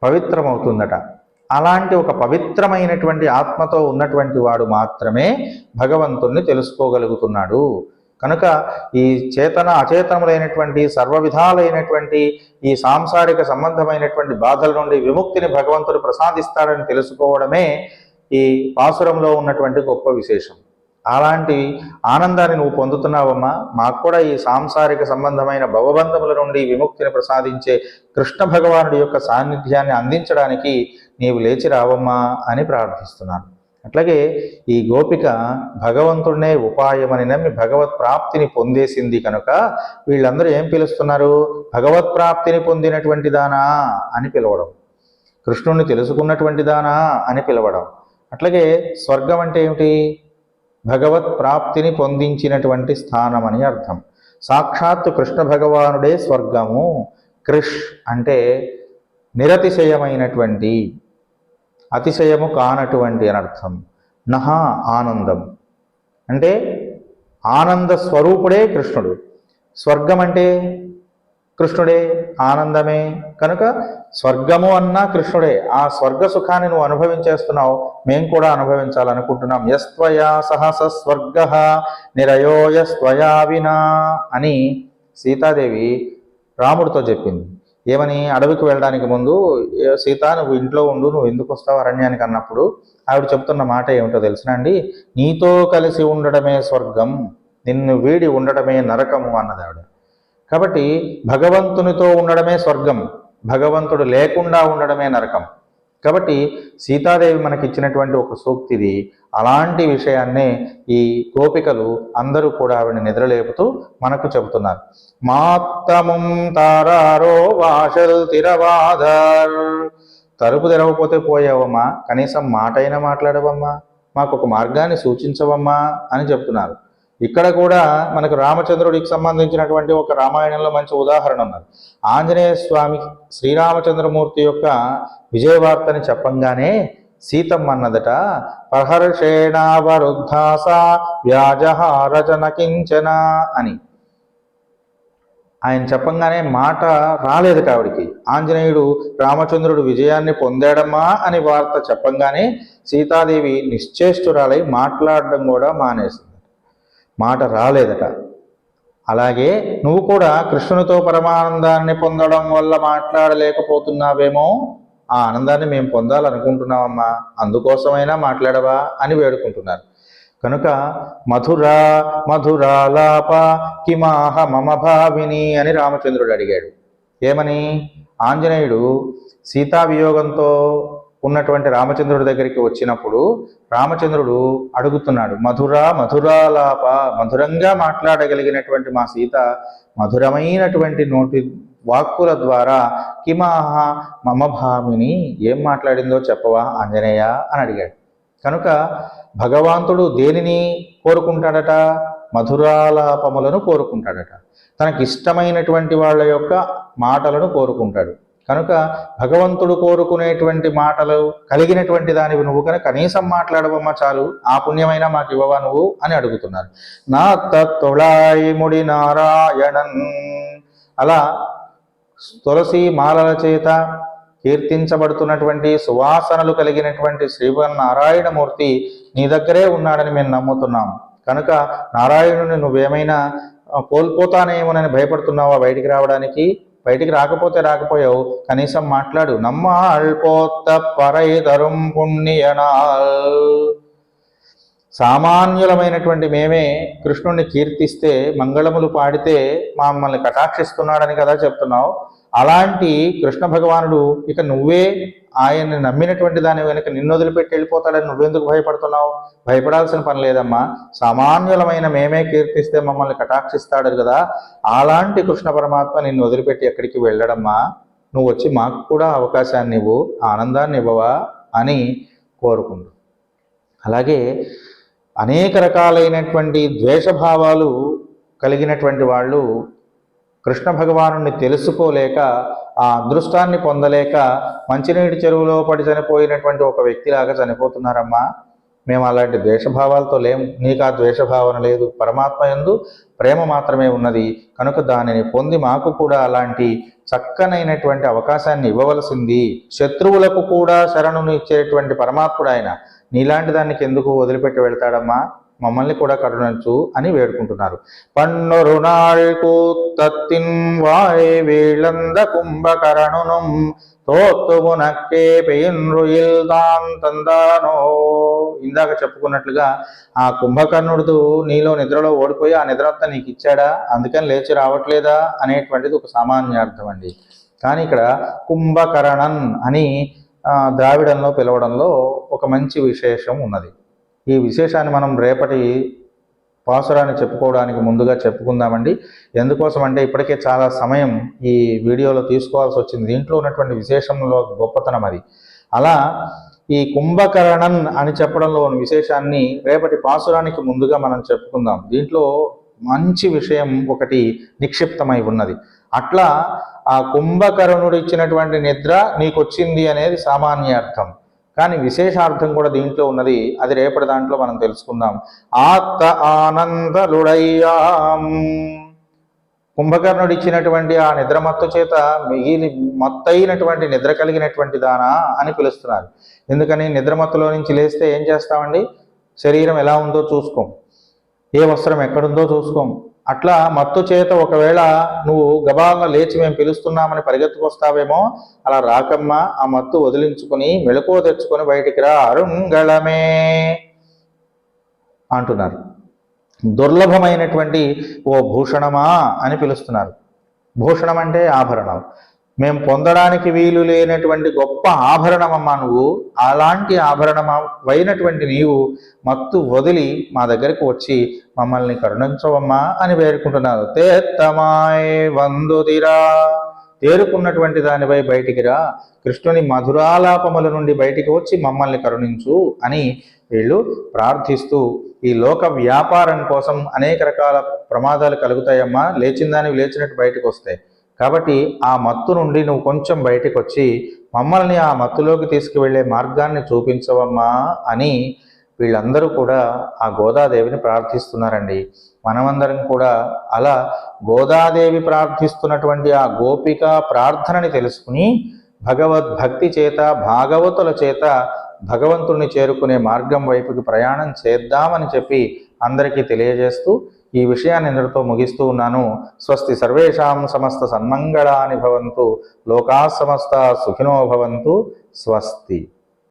పవిత్రమవుతుందట. అలాంటి ఒక పవిత్రమైనటువంటి ఆత్మతో ఉన్నటువంటి వాడు మాత్రమే భగవంతుణ్ణి తెలుసుకోగలుగుతున్నాడు. కనుక ఈ చేతన అచేతనములైనటువంటి సర్వ విధాలైనటువంటి ఈ సాంసారిక సంబంధమైనటువంటి బాధల నుండి విముక్తిని భగవంతుడు ప్రసాదిస్తాడని తెలుసుకోవడమే ఈ పాసురంలో ఉన్నటువంటి గొప్ప విశేషం. అలాంటి ఆనందాన్ని నువ్వు పొందుతున్నావమ్మా. మాకు కూడా ఈ సాంసారిక సంబంధమైన భవబంధముల నుండి విముక్తిని ప్రసాదించే కృష్ణ భగవానుడి యొక్క సాన్నిధ్యాన్ని అందించడానికి నీవు లేచి రావమ్మా అని ప్రార్థిస్తున్నాను. అట్లాగే ఈ గోపిక భగవంతుడినే ఉపాయమని నమ్మి భగవత్ ప్రాప్తిని పొందేసింది కనుక వీళ్ళందరూ ఏం పిలుస్తున్నారు? భగవత్ ప్రాప్తిని పొందినటువంటి దానా అని పిలవడం, కృష్ణుణ్ణి తెలుసుకున్నటువంటి దానా అని పిలవడం. అట్లాగే స్వర్గం అంటే ఏమిటి? భగవత్ ప్రాప్తిని పొందించినటువంటి స్థానం అని అర్థం. సాక్షాత్తు కృష్ణ భగవానుడే స్వర్గము. కృష్ అంటే నిరతిశయమైనటువంటి, అతిశయము కానటువంటి అని అర్థం. నహ ఆనందం అంటే ఆనంద స్వరూపుడే కృష్ణుడు. స్వర్గం అంటే కృష్ణుడే, ఆనందమే. కనుక స్వర్గము అన్నా కృష్ణుడే. ఆ స్వర్గ సుఖాన్ని నువ్వు అనుభవించేస్తున్నావు, మేము కూడా అనుభవించాలనుకుంటున్నాం. యస్త్వయా సహస స్వర్గ నిరయో యస్త్వయా వినా అని సీతాదేవి రాముడితో చెప్పింది. ఏమని? అడవికి వెళ్ళడానికి ముందు సీత నువ్వు ఇంట్లో ఉండు, నువ్వు ఎందుకు వస్తావు అరణ్యానికి అన్నప్పుడు ఆవిడ చెప్తున్న మాట ఏమిటో తెలుసునండి? నీతో కలిసి ఉండడమే స్వర్గం, నిన్ను వీడి ఉండడమే నరకము అన్నది ఆవిడ. కాబట్టి భగవంతునితో ఉండడమే స్వర్గం, భగవంతుడు లేకుండా ఉండడమే నరకం. కాబట్టి సీతాదేవి మనకిచ్చినటువంటి ఒక సూక్తిది. అలాంటి విషయాన్నే ఈ గోపికలు అందరూ కూడా ఆవిడని నిద్రలేపుతూ మనకు చెబుతున్నారు. మాత్తముం తారారో వాషల్ తిరవాదర్, తలుపు తెరవకపోతే పోయావమ్మా, కనీసం మాట అయినా మాట్లాడవమ్మా, మాకు ఒక మార్గాన్ని సూచించవమ్మా అని చెప్తున్నారు. ఇక్కడ కూడా మనకు రామచంద్రుడికి సంబంధించినటువంటి ఒక రామాయణంలో మంచి ఉదాహరణ ఉన్నది. ఆంజనేయ స్వామి శ్రీరామచంద్రమూర్తి యొక్క విజయవార్తని చెప్పంగానే సీతమ్మ అన్నదట, ప్రహర్షేణావరుద్ధాస వ్యాజహారచన కించన అని. ఆయన చెప్పంగానే మాట రాలేదు కావిడికి. ఆంజనేయుడు రామచంద్రుడు విజయాన్ని పొందాడమ్మా అని వార్త చెప్పంగానే సీతాదేవి నిశ్చేష్టురాలై మాట్లాడడం కూడా మానేసింది, మాట రాలేదట. అలాగే నువ్వు కూడా కృష్ణునితో పరమానందాన్ని పొందడం వల్ల మాట్లాడలేకపోతున్నావేమో, ఆ ఆనందాన్ని మేము పొందాలనుకుంటున్నామమ్మా, అందుకోసమైనా మాట్లాడవా అని వేడుకుంటున్నారు. కనుక మధురా మధురాలాప కిమాహ మమ భావిని అని రామచంద్రుడు అడిగాడు. ఏమని? ఆంజనేయుడు సీతావియోగంతో ఉన్నటువంటి రామచంద్రుడి దగ్గరికి వచ్చినప్పుడు రామచంద్రుడు అడుగుతున్నాడు, మధురాలాప, మధురంగా మాట్లాడగలిగినటువంటి మా సీత మధురమైనటువంటి నోటి వాక్కుల ద్వారా కిమాహ మమ భామిని, ఏం మాట్లాడిందో చెప్పవా ఆంజనేయ అని అడిగాడు. కనుక భగవంతుడు దేనిని కోరుకుంటాడట? మధురాలాపములను కోరుకుంటాడట. తనకి ఇష్టమైనటువంటి వాళ్ళ యొక్క మాటలను కోరుకుంటాడు. కనుక భగవంతుడు కోరుకునేటువంటి మాటలు కలిగినటువంటి దానివి నువ్వు కనుక కనీసం మాట్లాడవమ్మా చాలు, ఆ పుణ్యమైనా మాకు ఇవ్వవా నువ్వు అని అడుగుతున్నారు. నా తొళాయిముడి నారాయణన్, అలా తులసి మాలల చేత కీర్తించబడుతున్నటువంటి సువాసనలు కలిగినటువంటి శ్రీమన్నారాయణమూర్తి నీ దగ్గరే ఉన్నాడని మేము నమ్ముతున్నాం. కనుక నారాయణుని నువ్వేమైనా కోల్పోతానేమోనని భయపడుతున్నావా బయటికి రావడానికి? బయటికి రాకపోయావు, కనీసం మాట్లాడు. నమ్మాళ్ పోత్త పరై తరుం పుణ్యనాల్, సామాన్యులమైనటువంటి మేమే కృష్ణుణ్ణి కీర్తిస్తే, మంగళములు పాడితే మమ్మల్ని కటాక్షిస్తున్నాడని కదా చెప్తున్నావు. అలాంటి కృష్ణ భగవానుడు ఇక నువ్వే ఆయన్ని నమ్మినటువంటి దాని వెనుక నిన్ను వదిలిపెట్టి వెళ్ళిపోతాడని నువ్వెందుకు భయపడుతున్నావు? భయపడాల్సిన పని లేదమ్మా. సామాన్యులమైన మేమే కీర్తిస్తే మమ్మల్ని కటాక్షిస్తాడు కదా, అలాంటి కృష్ణ పరమాత్మ నిన్ను వదిలిపెట్టి ఎక్కడికి వెళ్ళడమ్మా, నువ్వు వచ్చి మాకు కూడా అవకాశాన్ని ఇవ్వు, ఆనందాన్ని ఇవ్వవా అని కోరుకుంటు. అలాగే అనేక రకాలైనటువంటి ద్వేషభావాలు కలిగినటువంటి వాళ్ళు కృష్ణ భగవానుణ్ణి తెలుసుకోలేక, ఆ అదృష్టాన్ని పొందలేక మంచినీటి చెరువులో పడి చనిపోయినటువంటి ఒక వ్యక్తిలాగా చనిపోతున్నారమ్మా. మేము అలాంటి ద్వేషభావాలతో లేము, నీకు ఆ ద్వేషభావన లేదు. పరమాత్మ యందు ప్రేమ మాత్రమే ఉన్నది. కనుక దానిని పొంది మాకు కూడా అలాంటి చక్కనైనటువంటి అవకాశాన్ని ఇవ్వవలసింది. శత్రువులకు కూడా శరణును ఇచ్చేటువంటి పరమాత్ముడు ఆయన, నీలాంటి దానికి ఎందుకు వదిలిపెట్టి వెళ్తాడమ్మా, మమ్మల్ని కూడా కరుణించు అని వేడుకుంటున్నారు. పన్నొరు నాళ్కు తత్తిన్ వాయ్ వీళ్ళంద కుంభకరణునం తోత్తుమునక్కే పెయిన్రుయిల్ తాన్ తందానో. ఇందాక చెప్పుకున్నట్లుగా ఆ కుంభకర్ణుడు నీలో నిద్రలో ఓడిపోయి ఆ నిద్రంతా నీకు ఇచ్చాడా, అందుకని లేచి రావట్లేదా అనేటువంటిది ఒక సామాన్యార్థం అండి. కానీ ఇక్కడ కుంభకరణన్ అని ద్రావిడంలో పిలవడంలో ఒక మంచి విశేషం ఉన్నది. ఈ విశేషాన్ని మనం రేపటి పాసురాన్ని చెప్పుకోవడానికి ముందుగా చెప్పుకుందామండి. ఎందుకోసం అంటే ఇప్పటికే చాలా సమయం ఈ వీడియోలో తీసుకోవాల్సి వచ్చింది. దీంట్లో ఉన్నటువంటి విశేషంలో గొప్పతనం అది. అలా ఈ కుంభకరణన్ అని చెప్పడంలో ఉన్న విశేషాన్ని రేపటి పాసురానికి ముందుగా మనం చెప్పుకుందాం. దీంట్లో మంచి విషయం ఒకటి నిక్షిప్తమై ఉన్నది. అట్లా ఆ కుంభకర్ణుడు ఇచ్చినటువంటి నిద్ర నీకు వచ్చింది అనేది సామాన్యార్థం, కానీ విశేషార్థం కూడా దీంట్లో ఉన్నది. అది రేపటి దాంట్లో మనం తెలుసుకుందాం. ఆత్త ఆనందలుడయ్యాం, కుంభకర్ణుడు ఇచ్చినటువంటి ఆ నిద్రమత్తు చేత మిగిలి మత్తైనటువంటి నిద్ర కలిగినటువంటి దానా అని పిలుస్తున్నారు. ఎందుకని నిద్రమత్తులో నుంచి లేస్తే ఏం చేస్తామండి? శరీరం ఎలా ఉందో చూసుకోం, ఏ వస్త్రం ఎక్కడుందో చూసుకోం. అట్లా మత్తు చేత ఒకవేళ నువ్వు గబాగా లేచి మేము పిలుస్తున్నామని పరిగెత్తుకొస్తావేమో, అలా రాకమ్మా, ఆ మత్తు వదిలించుకుని మెళకువ తెచ్చుకొని బయటికి రా, అరుంగళమే అంటున్నారు. దుర్లభమైనటువంటి ఓ భూషణమా అని పిలుస్తున్నారు. భూషణం అంటే ఆభరణం. మేము పొందడానికి వీలు లేనటువంటి గొప్ప ఆభరణమమ్మా నువ్వు. అలాంటి ఆభరణమైనటువంటి నీవు మత్తు వదిలి మా దగ్గరకు వచ్చి మమ్మల్ని కరుణించవమ్మా అని వేడుకుంటున్నారు. తేత్తమాయ్ వందుదిరా, తేరుకున్నటువంటి దానిపై బయటికి రా, కృష్ణుని మధురాలాపముల నుండి బయటికి వచ్చి మమ్మల్ని కరుణించు అని వీళ్ళు ప్రార్థిస్తూ, ఈ లోక వ్యాపారం కోసం అనేక రకాల ప్రమాదాలు కలుగుతాయమ్మా, లేచిన దానివి లేచినట్టు బయటకు వస్తాయి. కాబట్టి ఆ మత్తు నుండి నువ్వు కొంచెం బయటకు వచ్చి మమ్మల్ని ఆ మత్తులోకి తీసుకువెళ్ళే మార్గాన్ని చూపించవమ్మా అని వీళ్ళందరూ కూడా ఆ గోదాదేవిని ప్రార్థిస్తున్నారండి. మనమందరం కూడా అలా గోదాదేవి ప్రార్థిస్తున్నటువంటి ఆ గోపిక ప్రార్థనని తెలుసుకుని భగవద్భక్తి చేత, భాగవతుల చేత భగవంతుణ్ణి చేరుకునే మార్గం వైపుకి ప్రయాణం చేద్దామని చెప్పి అందరికీ తెలియజేస్తూ ఈ విషయాన్ని ఇంతటితో ముగిస్తూ ఉన్నాను. స్వస్తి సర్వేషాం సమస్త సన్మంగళాని భవంతు, లోకా సమస్త సుఖినో భవంతు. స్వస్తి.